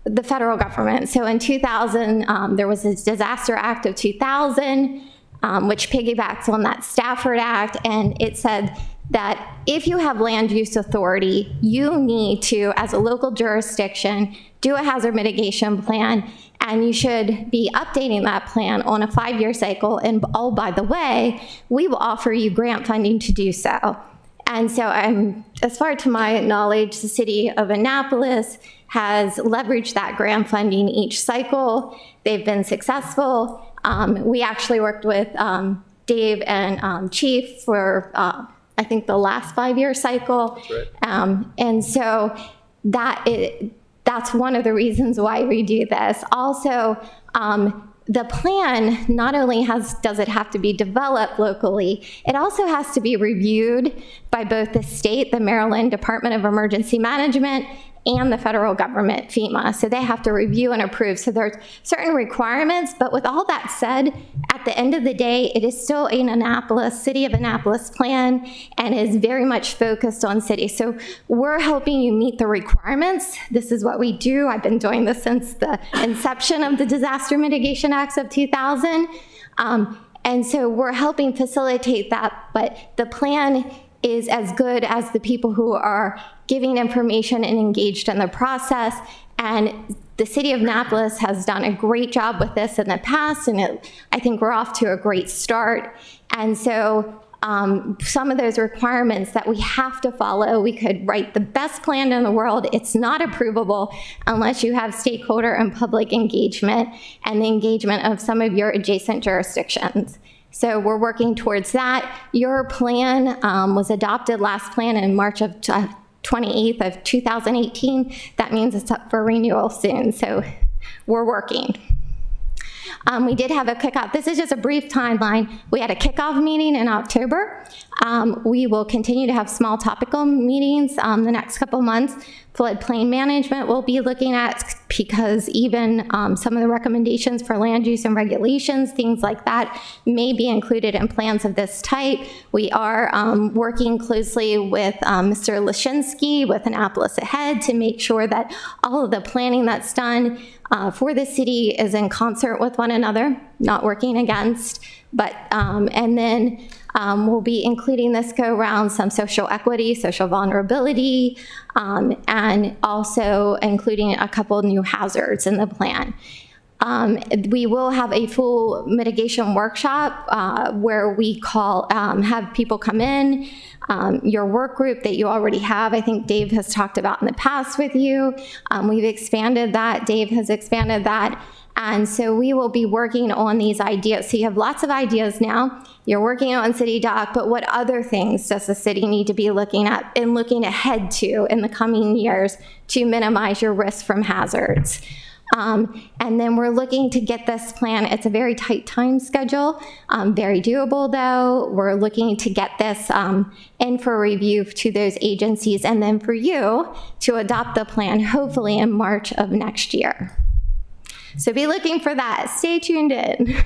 The federal government. So in 2000, there was this Disaster Act of 2000, which piggybacks on that Stafford Act, and it said that if you have land use authority, you need to, as a local jurisdiction, do a hazard mitigation plan, and you should be updating that plan on a 5-year cycle. And oh, by the way, we will offer you grant funding to do so. And so as far to my knowledge, the city of Annapolis has leveraged that grant funding each cycle. They've been successful. We actually worked with Dave and Chief for, I think, the last 5-year cycle. Right. And so that's one of the reasons why we do this. Also, the plan not only does it have to be developed locally, it also has to be reviewed by both the state, the Maryland Department of Emergency Management, and the federal government, FEMA. So they have to review and approve. So there's certain requirements, but with all that said, at at the end of the day, it is still an City of Annapolis plan and is very much focused on city. So we're helping you meet the requirements. This is what we do. I've been doing this since the inception of the Disaster Mitigation Acts of 2000. And so we're helping facilitate that, but the plan is as good as the people who are giving information and engaged in the process. And the City of Annapolis has done a great job with this in the past, and I think we're off to a great start. And so some of those requirements that we have to follow, we could write the best plan in the world. It's not approvable unless you have stakeholder and public engagement and the engagement of some of your adjacent jurisdictions. So we're working towards that. Your plan was adopted, last plan, in March of 28th of 2018. That means it's up for renewal soon, so we're working. We did have a kickoff. This is just a brief timeline. We had a kickoff meeting in October. We will continue to have small topical meetings the next couple months. Floodplain management we'll be looking at, because even some of the recommendations for land use and regulations, things like that, may be included in plans of this type. We are working closely with Mr. Lashinsky with Annapolis Ahead to make sure that all of the planning that's done for the city is in concert with one another, not working against. But, and then we'll be including this go around some social equity, social vulnerability, and also including a couple new hazards in the plan. We will have a full mitigation workshop where we have people come in, your work group that you already have. I think Dave has talked about in the past with you. We've expanded that. Dave has expanded that. And so we will be working on these ideas. So you have lots of ideas now. You're working on City Doc, but what other things does the city need to be looking at and looking ahead to in the coming years to minimize your risk from hazards? And then we're looking to get this plan. It's a very tight time schedule, very doable though. We're looking to get this in for review to those agencies, and then for you to adopt the plan hopefully in March of next year. So be looking for that. Stay tuned in.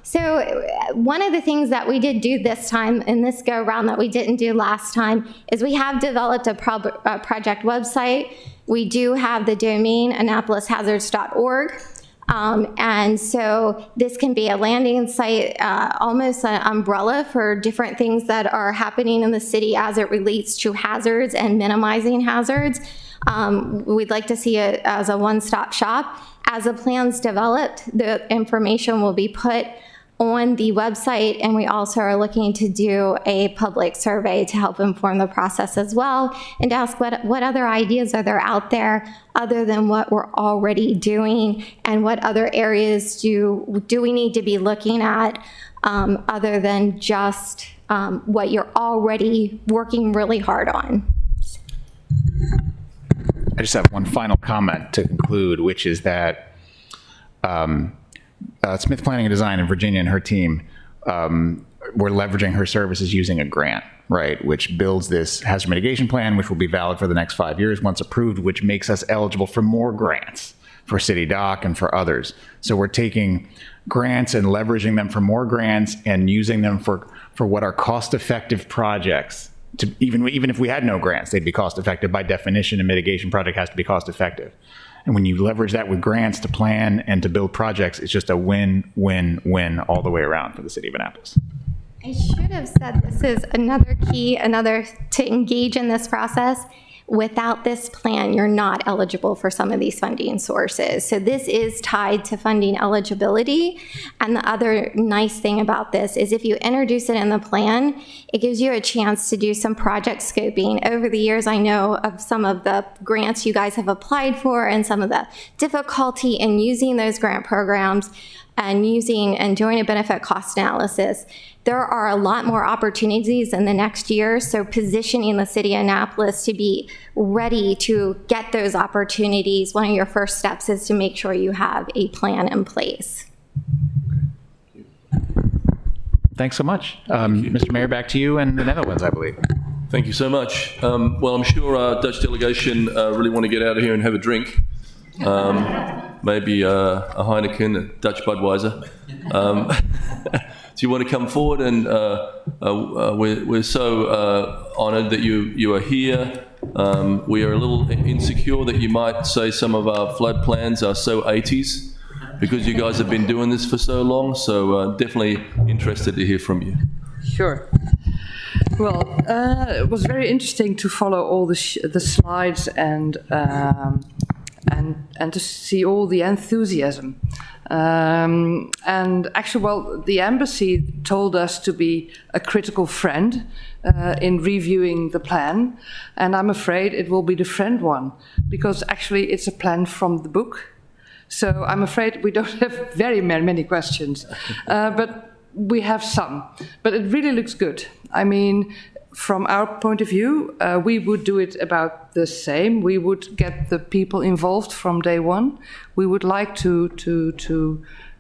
So one of the things that we did do this time in this go around that we didn't do last time is we have developed a project website. We do have the domain AnnapolisHazards.org. And so this can be a landing site, almost an umbrella for different things that are happening in the city as it relates to hazards and minimizing hazards. We'd like to see it as a one-stop shop. As the plan's developed, the information will be put on the website, and we also are looking to do a public survey to help inform the process as well, and to ask what other ideas are there out there other than what we're already doing, and what other areas do we need to be looking at other than just what you're already working really hard on. I just have one final comment to conclude, which is that Smith Planning and Design in Virginia and her team, we're leveraging her services using a grant, right, which builds this hazard mitigation plan, which will be valid for the next 5 years once approved, which makes us eligible for more grants for City Doc and for others. So we're taking grants and leveraging them for more grants and using them for what are cost-effective projects. To even if we had no grants, they'd be cost effective. By definition, a mitigation project has to be cost effective. And when you leverage that with grants to plan and to build projects, it's just a win-win-win all the way around for the city of Annapolis. I should have said this is another key, to engage in this process. Without this plan, you're not eligible for some of these funding sources. So this is tied to funding eligibility. And the other nice thing about this is if you introduce it in the plan, it gives you a chance to do some project scoping. Over the years, I know of some of the grants you guys have applied for and some of the difficulty in using those grant programs and doing a benefit cost analysis. There are a lot more opportunities in the next year, so positioning the city of Annapolis to be ready to get those opportunities, one of your first steps is to make sure you have a plan in place. Thanks so much. Mr. Mayor, back to you and the Netherlands, I believe. Thank you so much. Well, I'm sure our Dutch delegation really want to get out of here and have a drink. maybe a Heineken, a Dutch Budweiser. Do you want to come forward? And we're so honoured that you are here. We are a little insecure that you might say some of our flood plans are so 80s because you guys have been doing this for so long. So definitely interested to hear from you. Sure. Well, it was very interesting to follow all the slides and to see all the enthusiasm. And actually, well, the embassy told us to be a critical friend in reviewing the plan, and I'm afraid it will be the friend one, because actually it's a plan from the book. So I'm afraid we don't have very many questions, but we have some. But it really looks good. I mean, from our point of view, we would do it about the same. We would get the people involved from day one. We would like to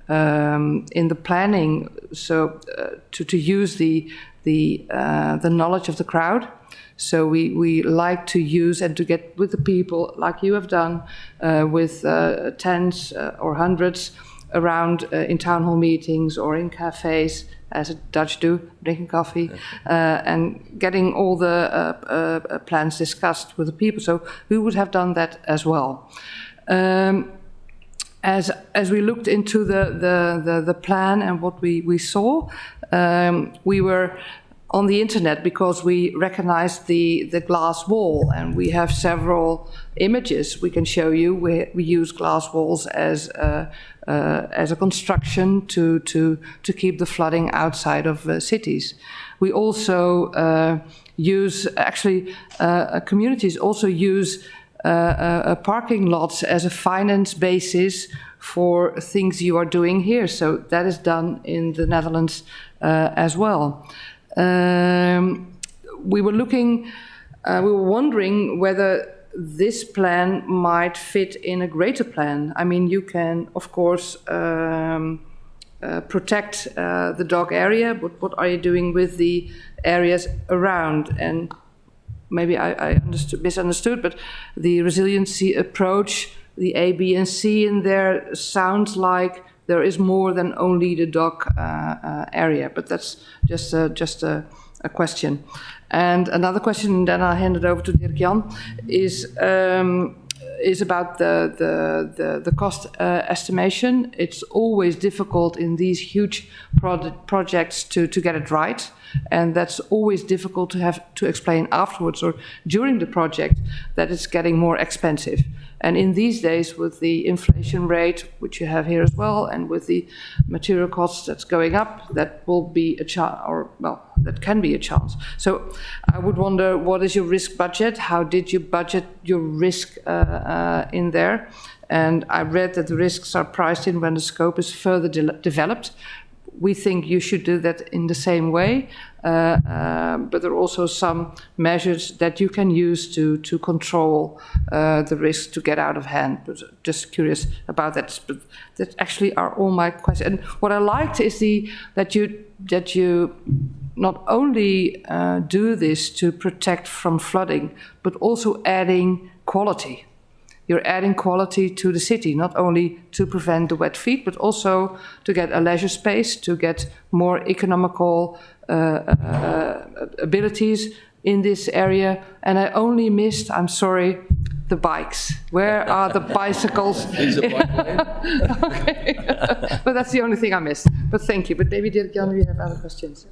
in the planning, so to use the knowledge of the crowd. So we like to use and to get with the people, like you have done, with tens or hundreds around in town hall meetings or in cafes, as the Dutch do, drinking coffee, and getting all the plans discussed with the people. So we would have done that as well. As we looked into the plan and what we saw, we were on the internet because we recognized the glass wall, and we have several images we can show you. We use glass walls as a construction to keep the flooding outside of cities. We also use, actually, communities also use parking lots as a finance basis for things you are doing here. So that is done in the Netherlands as well. We were wondering whether this plan might fit in a greater plan. I mean, you can, of course, protect the dock area, but what are you doing with the areas around? And maybe I misunderstood, but the resiliency approach, the A, B, and C in there sounds like there is more than only the dock area, but that's just a question. And another question, and then I'll hand it over to Dirk-Jan, is about the cost estimation. It's always difficult in these huge projects to get it right, and that's always difficult to have to explain afterwards or during the project that it's getting more expensive. And in these days, with the inflation rate, which you have here as well, and with the material costs that's going up, that will be a chance, or well, that can be a chance. So I would wonder, what is your risk budget? How did you budget your risk in there? And I read that the risks are priced in when the scope is further developed. We think you should do that in the same way, but there are also some measures that you can use to control the risk to get out of hand. But just curious about that. But that actually are all my questions. And what I liked is that you not only do this to protect from flooding, but also adding quality. You're adding quality to the city, not only to prevent the wet feet, but also to get a leisure space, to get more economical abilities in this area. And I only missed, I'm sorry, the bikes. Where are the bicycles? Is a bike lane? Okay. But that's the only thing I missed. But thank you. But maybe Dirk-Jan, we have other questions.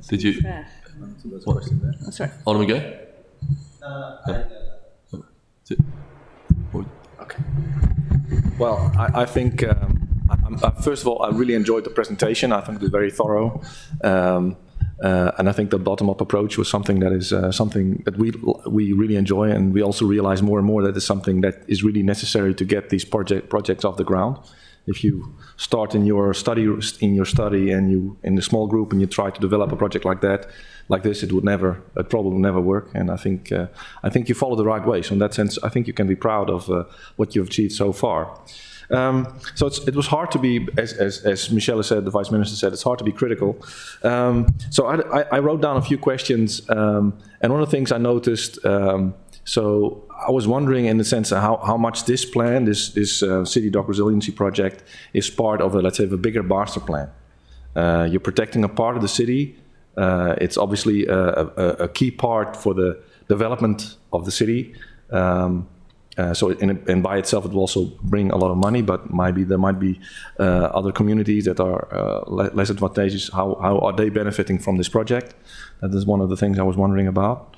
Did you? Sorry. On we go? Okay. Well, I think, first of all, I really enjoyed the presentation. I think it was very thorough. And I think the bottom-up approach was something that is something that we really enjoy, and we also realize more and more that it's something that is really necessary to get these projects off the ground. If you start in your study and you in a small group and you try to develop a project like this, it would never work. And I think you follow the right way. So in that sense, I think you can be proud of what you've achieved so far. So it was hard to be, as Michelle said, the Vice Minister said, it's hard to be critical. So I wrote down a few questions, and one of the things I noticed So I was wondering, in the sense of how much this plan, this City Dock Resiliency project, is part of let's say, a bigger master plan. You're protecting a part of the city. It's obviously a key part for the development of the city. And by itself, it will also bring a lot of money, but there might be other communities that are less advantageous. How are they benefiting from this project? That is one of the things I was wondering about.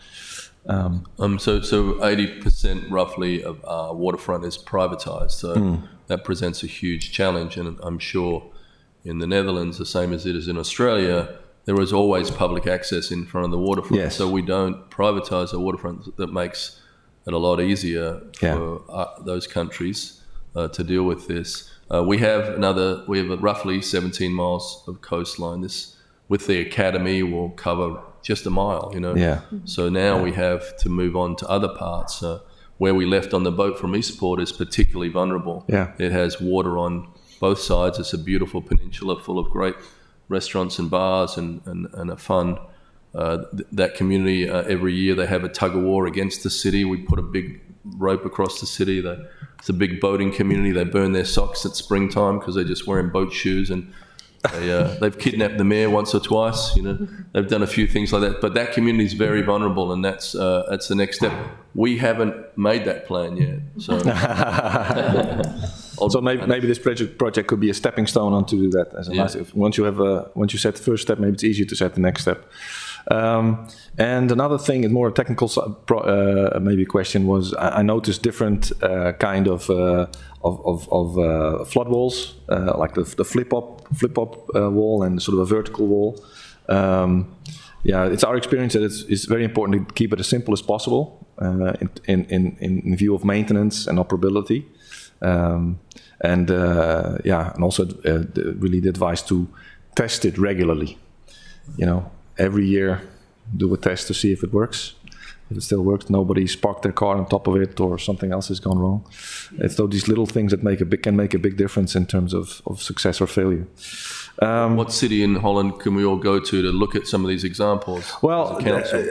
So 80% roughly of our waterfront is privatized. So that presents a huge challenge. And I'm sure in the Netherlands, the same as it is in Australia, there is always public access in front of the waterfront. Yes. So we don't privatize the waterfront. That makes it a lot easier for those countries to deal with this. We have roughly 17 miles of coastline. This, with the academy, will cover just a mile, Yeah. So now we have to move on to other parts. Where we left on the boat from Eastport is particularly vulnerable. Yeah. It has water on both sides. It's a beautiful peninsula full of great restaurants and bars and a fun. That community, every year they have a tug of war against the city. We put a big rope across the city. It's a big boating community. They burn their socks at springtime because they're just wearing boat shoes, and they've kidnapped the mayor once or twice. They've done a few things like that. But that community is very vulnerable, and that's the next step. We haven't made that plan yet. So, so maybe this project could be a stepping stone onto that. Once you set the first step, maybe it's easier to set the next step. And another thing, is more a technical maybe question, was I noticed different kind of flood walls, like the flip up wall and sort of a vertical wall. It's our experience that it's very important to keep it as simple as possible in view of maintenance and operability. And also really the advice to test it regularly. Every year do a test to see if it works. If it still works, nobody's parked their car on top of it or something else has gone wrong. It's these little things that can make a big difference in terms of success or failure. What city in Holland can we all go to look at some of these examples? Well,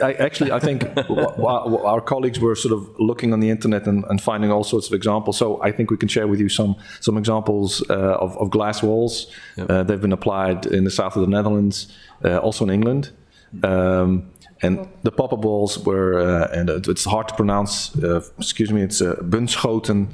I think our colleagues were sort of looking on the internet and finding all sorts of examples. So I think we can share with you some examples of glass walls. Yep. They've been applied in the south of the Netherlands, also in England. And the pop-up walls were, and it's hard to pronounce, it's Bunschoten,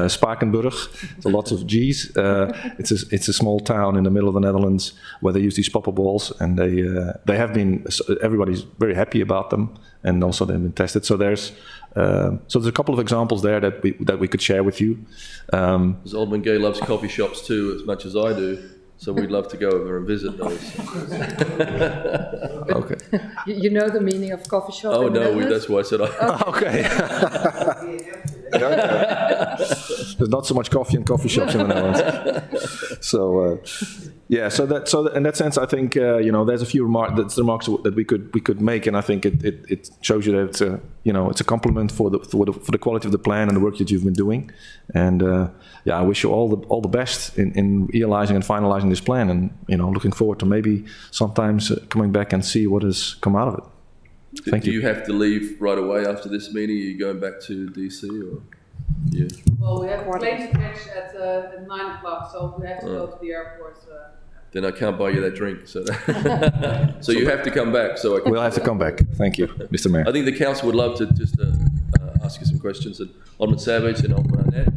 Spakenburg. So lots of G's. It's a small town in the middle of the Netherlands where they use these pop-up walls, and they have been, everybody's very happy about them, and also they've been tested. So there's a couple of examples there that we could share with you. Because Alderman Gay loves coffee shops too, as much as I do. So we'd love to go over and visit those. Okay. You know the meaning of coffee shop? Oh no, that's why I said I. Okay. There's not so much coffee in coffee shops in the Netherlands. So in that sense, I think there's a few remarks that we could make, and I think it shows you that it's a compliment for the quality of the plan and the work that you've been doing, and I wish you all the best in realizing and finalizing this plan, and looking forward to maybe sometimes coming back and see what has come out of it. Thank you. Do you have to leave right away after this meeting? Are you going back to DC or? Yeah. Well, we have planes to catch at 9 o'clock, so we have to go to the airport. Then I can't buy you that drink. So, so you have to come back. So we'll have to come back. Thank you, Mr. Mayor. I think the council would love to just ask you some questions. And Alderman Savage and Alderman Arnett.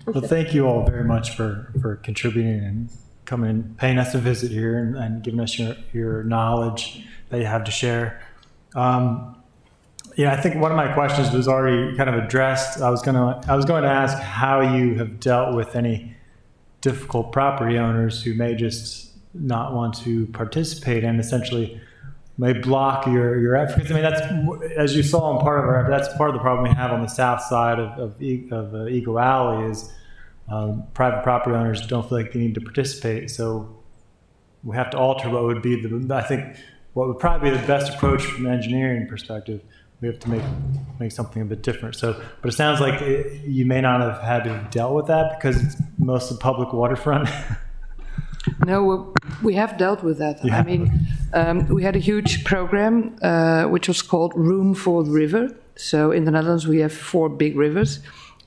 Well, thank you all very much for contributing and coming and paying us a visit here and giving us your knowledge that you have to share. I think one of my questions was already kind of addressed. I was going to ask how you have dealt with any difficult property owners who may just not want to participate and essentially may block your efforts. I mean, that's, as you saw in part of our effort, that's part of the problem we have on the south side of Eagle Alley is private property owners don't feel like they need to participate. So we have to alter what would be what would probably be the best approach from an engineering perspective. We have to make something a bit different. So, but it sounds like you may not have had to deal with that because it's mostly public waterfront. No, we have dealt with that. Yeah. I mean, we had a huge program which was called Room for the River. So in the Netherlands, we have 4 big rivers,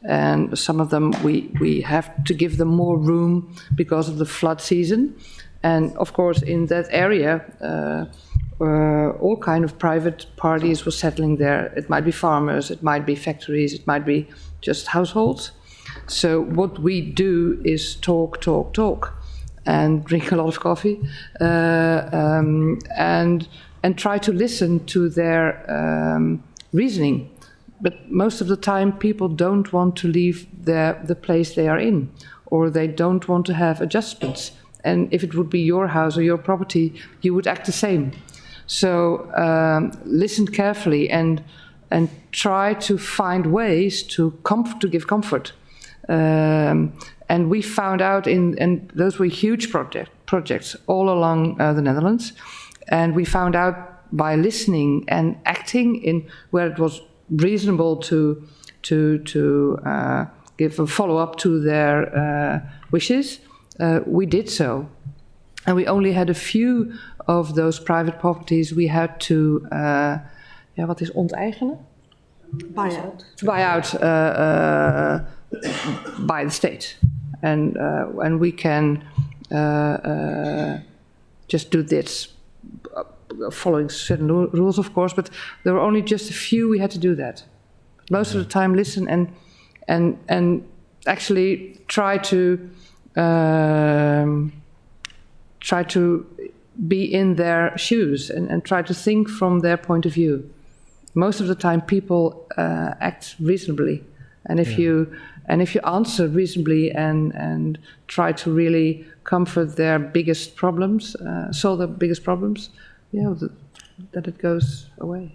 and some of them we have to give them more room because of the flood season. And of course, in that area, all kind of private parties were settling there. It might be farmers, it might be factories, it might be just households. So what we do is talk, and drink a lot of coffee, and try to listen to their reasoning. But most of the time, people don't want to leave the place they are in, or they don't want to have adjustments. And if it would be your house or your property, you would act the same. So listen carefully and try to find ways to give comfort. And we found out, and those were huge projects all along the Netherlands. And we found out by listening and acting in where it was reasonable to give a follow-up to their wishes, we did so. And we only had a few of those private properties we had to, wat is onteigenen? Buy out by the state. And we can just do this, following certain rules, of course, but there were only just a few we had to do that. Most of the time, listen and actually try to be in their shoes and try to think from their point of view. Most of the time, people act reasonably, and if you answer reasonably and try to really comfort their biggest problems, solve their biggest problems, that it goes away.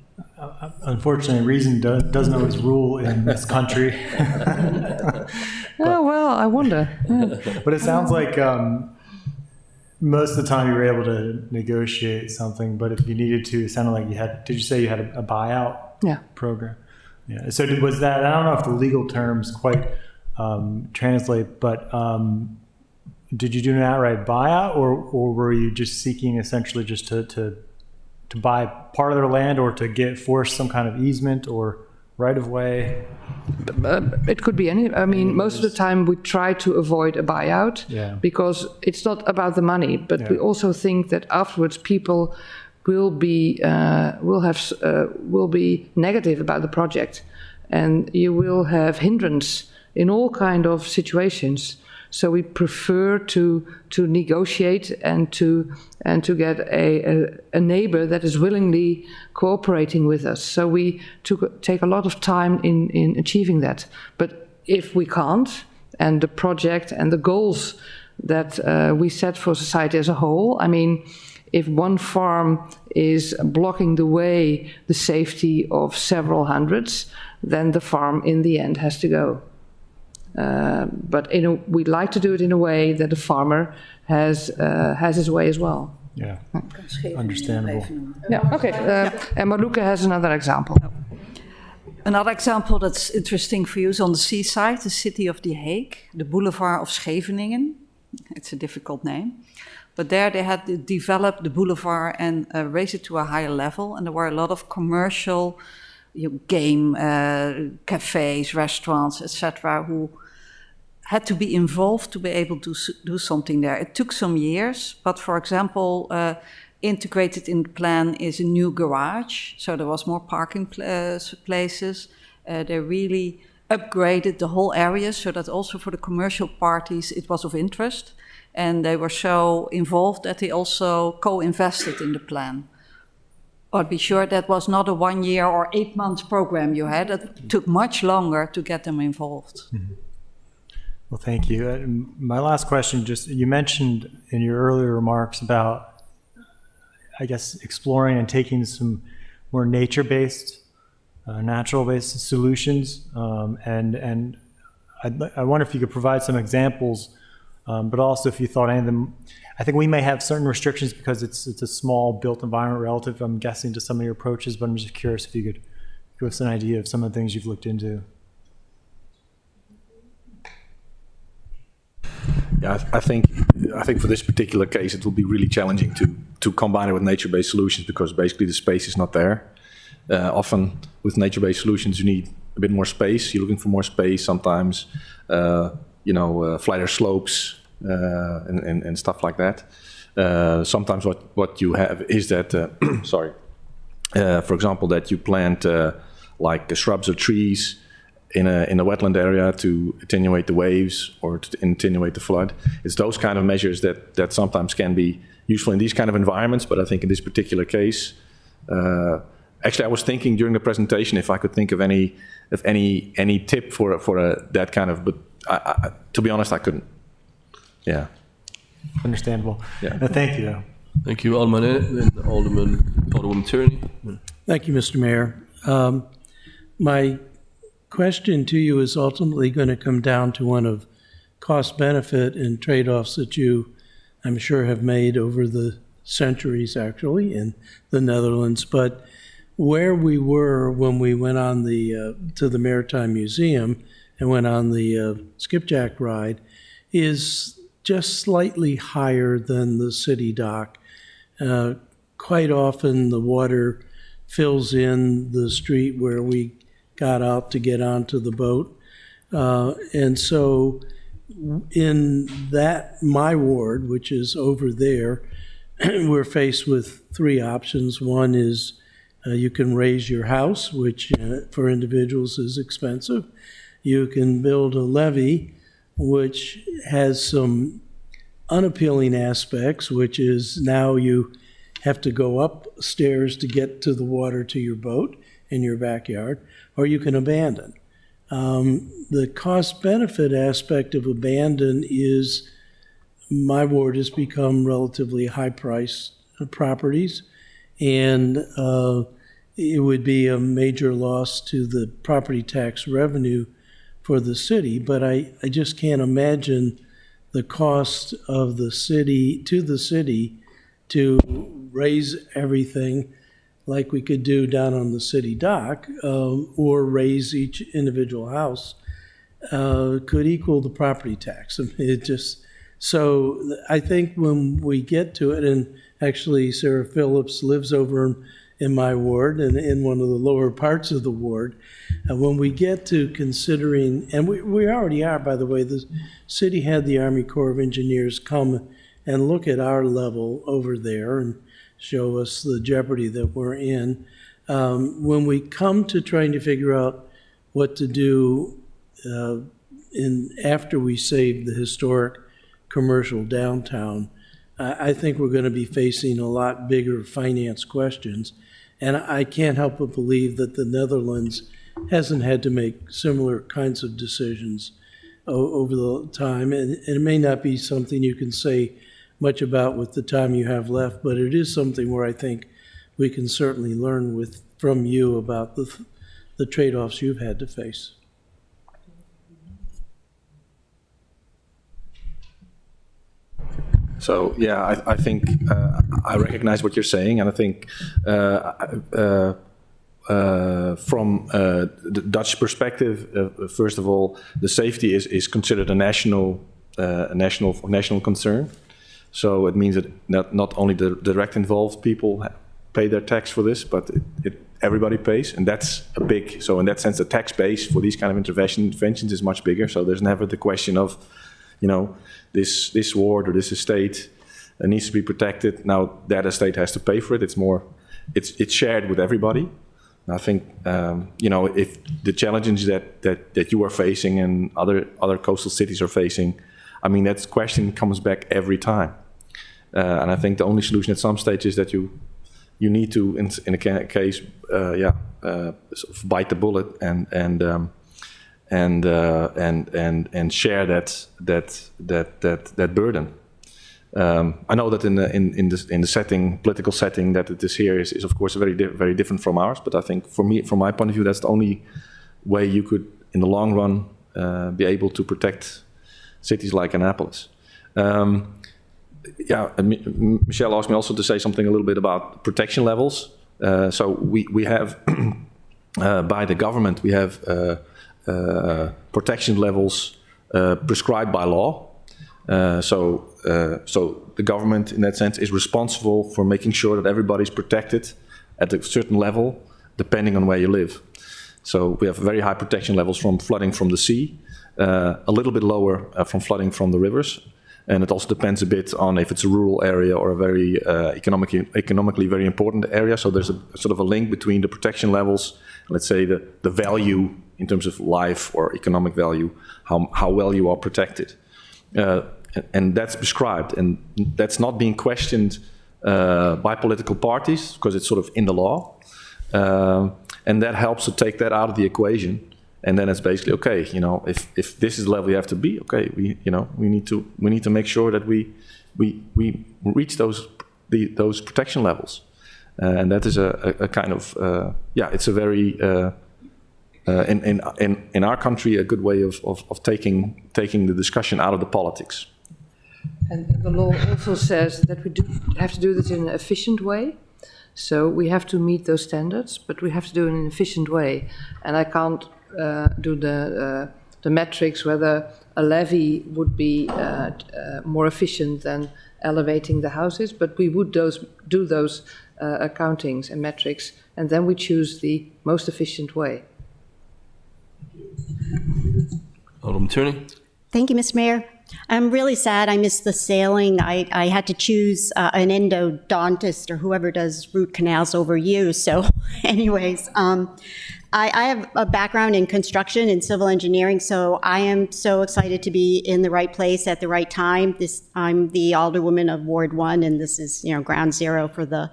Unfortunately, reason doesn't always rule in this country. Oh, well, I wonder. But it sounds like most of the time you were able to negotiate something, but if you needed to, it sounded like you had, did you say you had a buyout program? Yeah. So was that, I don't know if the legal terms quite translate, but did you do an outright buyout, or were you just seeking essentially just to buy part of their land, or to force some kind of easement or right of way? It could be any. I mean, most of the time we try to avoid a buyout because it's not about the money, but we also think that afterwards people will be negative about the project, and you will have hindrance in all kind of situations. So we prefer to negotiate and to get a neighbor that is willingly cooperating with us. So we take a lot of time in achieving that. But if we can't, and the project and the goals that we set for society as a whole, I mean, if one farm is blocking the way, the safety of several hundreds, then the farm in the end has to go. But we'd like to do it in a way that the farmer has his way as well. Yeah, understandable. Yeah, okay. And Maluka has another example. Another example that's interesting for you is on the seaside, the city of The Hague, the boulevard of Scheveningen. It's a difficult name. But there they had developed the boulevard and raised it to a higher level. And there were a lot of commercial game cafes, restaurants, etc., who had to be involved to be able to do something there. It took some years, but for example, integrated in the plan is a new garage, so there was more parking places. They really upgraded the whole area so that also for the commercial parties it was of interest, and they were so involved that they also co-invested in the plan. But be sure that was not a 1 year or 8 months program you had. It took much longer to get them involved. Mm-hmm. Well, thank you. My last question, just you mentioned in your earlier remarks about, I guess, exploring and taking some more nature-based, natural-based solutions. And I wonder if you could provide some examples, but also if you thought any of them, I think we may have certain restrictions because it's a small built environment relative, I'm guessing, to some of your approaches, but I'm just curious if you could give us an idea of some of the things you've looked into. Yeah, I think I think for this particular case, it will be really challenging to combine it with nature-based solutions because basically the space is not there. Often with nature-based solutions, you need a bit more space. You're looking for more space sometimes, flatter slopes and stuff like that. Sometimes what you have is that, for example, that you plant like shrubs or trees in a wetland area to attenuate the waves or to attenuate the flood. It's those kind of measures that sometimes can be useful in these kind of environments, but I think in this particular case, actually I was thinking during the presentation if I could think of any tip for that kind of, but to be honest, I couldn't. Yeah. Understandable. Yeah. Thank you, though. Thank you, Alderman and Alderwoman Tierney. Thank you, Mr. Mayor. My question to you is ultimately going to come down to one of cost benefit and trade-offs that you, I'm sure, have made over the centuries actually in the Netherlands. But where we were when we went on to the Maritime Museum and went on the skipjack ride is just slightly higher than the city dock. Quite often the water fills in the street where we got out to get onto the boat. And so in my ward, which is over there, we're faced with three options. One is you can raise your house, which for individuals is expensive. You can build a levee, which has some unappealing aspects, which is now you have to go upstairs to get to the water to your boat in your backyard, or you can abandon. The cost-benefit aspect of abandon is my ward has become relatively high-priced properties, and it would be a major loss to the property tax revenue for the city, but I just can't imagine the cost of the city to raise everything like we could do down on the city dock, or raise each individual house, could equal the property tax. I mean, so I think when we get to it, and actually Sarah Phillips lives over in my ward and in one of the lower parts of the ward, when we get to considering, and we already are, by the way, the city had the Army Corps of Engineers come and look at our level over there and show us the jeopardy that we're in. When we come to trying to figure out what to do after we save the historic commercial downtown, I think we're going to be facing a lot bigger finance questions. And I can't help but believe that the Netherlands hasn't had to make similar kinds of decisions over the time. And it may not be something you can say much about with the time you have left, but it is something where I think we can certainly learn from you about the trade-offs you've had to face. So yeah, I think I recognize what you're saying, and I think from the Dutch perspective, first of all, the safety is considered a national concern. So it means that not only the direct involved people pay their tax for this, but everybody pays, and that's a big. So in that sense, the tax base for these kind of interventions is much bigger. So there's never the question of, this ward or this estate needs to be protected. Now that estate has to pay for it. It's shared with everybody. And I think if the challenges that you are facing and other coastal cities are facing, I mean that question comes back every time. And I think the only solution at some stage is that you need to, in a case, sort of bite the bullet and share that burden. I know that in the political setting that it is here is of course very different from ours. But I think from my point of view, that's the only way you could, in the long run, be able to protect cities like Annapolis. Michelle asked me also to say something a little bit about protection levels. So we have by the government we have protection levels prescribed by law. So the government, in that sense, is responsible for making sure that everybody's protected at a certain level, depending on where you live. So we have very high protection levels from flooding from the sea, a little bit lower from flooding from the rivers. And it also depends a bit on if it's a rural area or a very economically very important area. So there's a sort of a link between the protection levels, let's say the value in terms of life or economic value, how well you are protected. And that's prescribed, and that's not being questioned by political parties because it's sort of in the law. And that helps to take that out of the equation. And then it's basically, okay, you know, if this is the level you have to be, okay, we need to make sure that we reach those protection levels. And that is a kind of, it's a very, in our country, a good way of taking the discussion out of the politics. And the law also says that we have to do this in an efficient way. So we have to meet those standards, but we have to do it in an efficient way. And I can't do the metrics whether a levy would be more efficient than elevating the houses, but we would do those accountings and metrics, and then we choose the most efficient way. Alderman Tierney. Thank you, Mr. Mayor. I'm really sad I missed the sailing. I had to choose an endodontist or whoever does root canals over you. So anyways, I have a background in construction and civil engineering, so I am so excited to be in the right place at the right time. I'm the alderwoman of Ward 1, and this is, ground zero for the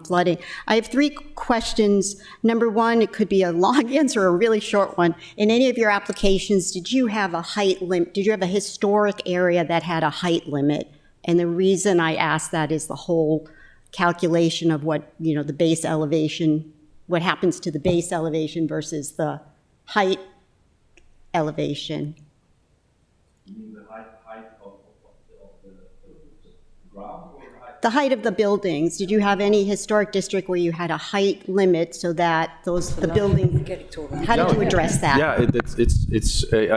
flooding. I have 3 questions. Number 1, it could be a long answer or a really short one. In any of your applications, did you have a height limit? Did you have a historic area that had a height limit? And the reason I ask that is the whole calculation of what, the base elevation, what happens to the base elevation versus the height elevation. You mean the height of the ground? The height of the buildings. Did you have any historic district where you had a height limit so that the buildings? How did you address that? Yeah,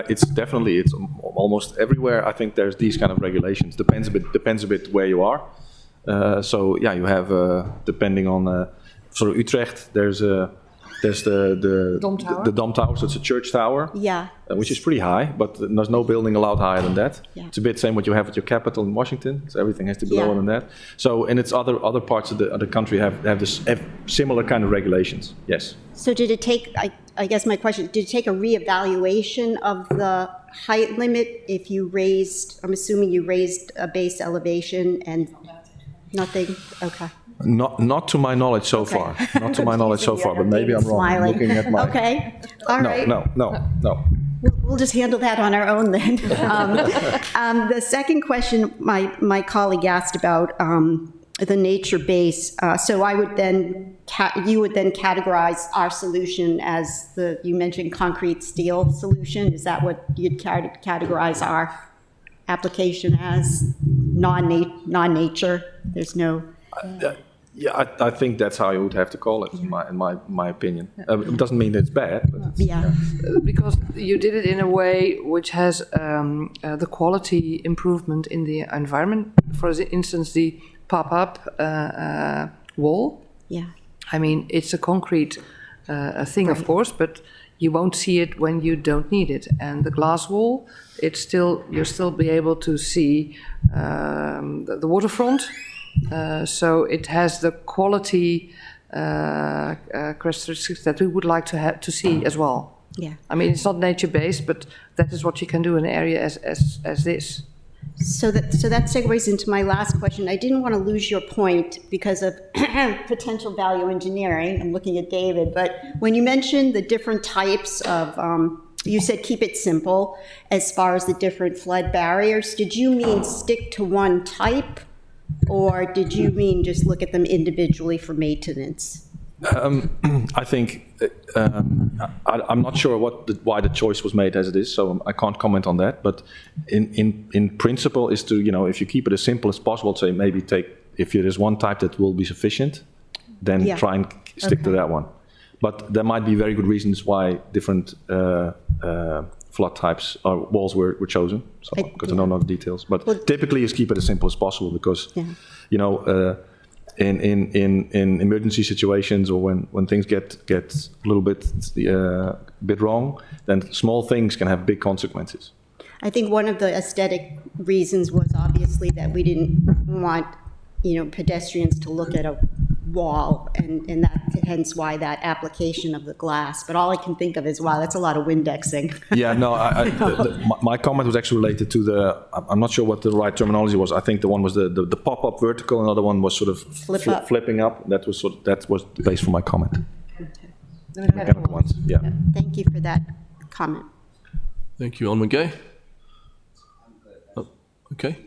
it's definitely almost everywhere. I think there's these kind of regulations. Depends a bit where you are. So yeah, you have depending on sort of Utrecht. There's the Dom Tower. The Dom Tower, so it's a church tower. Yeah. Which is pretty high, but there's no building allowed higher than that. Yeah. It's a bit same what you have at your capital in Washington, so everything has to be lower than that. So, and it's other parts of the country have similar kind of regulations. Yes. So did it take? I guess my question: did it take a reevaluation of the height limit if you raised? I'm assuming you raised a base elevation and nothing. Okay. Not to my knowledge so far. Not to my knowledge so far, but maybe I'm wrong. I'm looking at my. Okay. All right. No. We'll just handle that on our own then. The second question my colleague asked about the nature base. So I would then you would then categorize our solution as you mentioned concrete steel solution. Is that what you'd categorize our application as? Non-nature. There's no. Yeah, I think that's how you would have to call it, in my opinion. It doesn't mean it's bad. But because you did it in a way which has the quality improvement in the environment. For instance, the pop-up wall. Yeah. I mean, it's a concrete thing, of course, but you won't see it when you don't need it. And the glass wall, you'll still be able to see the waterfront. So it has the quality characteristics that we would like to see as well. Yeah. I mean, it's not nature-based, but that is what you can do in an area as this. So that segues into my last question. I didn't want to lose your point because of potential value engineering. I'm looking at David, but when you mentioned the different types of, you said keep it simple as far as the different flood barriers. Did you mean stick to one type? Or did you mean just look at them individually for maintenance? I think I'm not sure why the choice was made as it is, so I can't comment on that. But in principle, is to if you keep it as simple as possible, say maybe if there is one type that will be sufficient, then try and stick to that one. But there might be very good reasons why different flood types or walls were chosen. So, because I don't know the details, but typically you keep it as simple as possible because, you know, in emergency situations or when things get a little bit wrong, then small things can have big consequences. I think one of the aesthetic reasons was obviously that we didn't want, you know, pedestrians to look at a wall, and that hence why that application of the glass. But all I can think of is, wow, that's a lot of Windexing. Yeah, no, my comment was actually related to I'm not sure what the right terminology was. I think the one was the pop-up vertical, another one was sort of flipping up. That was the base for my comment. Okay. Thank you for that comment. Thank you, Alderman Gay. Oh, okay.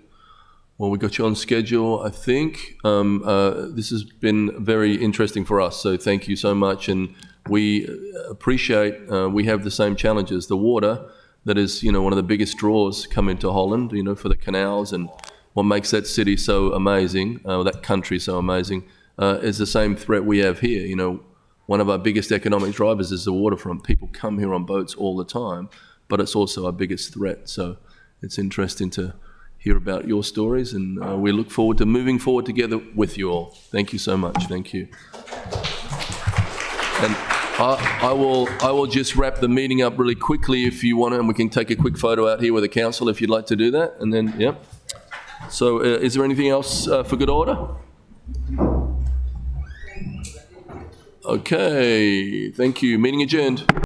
Well, we got you on schedule, I think. This has been very interesting for us, so thank you so much. And we appreciate, we have the same challenges. The water that is, you know, one of the biggest draws come into Holland, you know, for the canals, and what makes that city so amazing, that country so amazing, is the same threat we have here. You know, one of our biggest economic drivers is the waterfront. People come here on boats all the time, but it's also our biggest threat. So it's interesting to hear about your stories, and we look forward to moving forward together with you all. Thank you so much. Thank you. And I will just wrap the meeting up really quickly if you want to, and we can take a quick photo out here with the council if you'd like to do that. And then, yep. So is there anything else for good order? Okay, thank you. Meeting adjourned.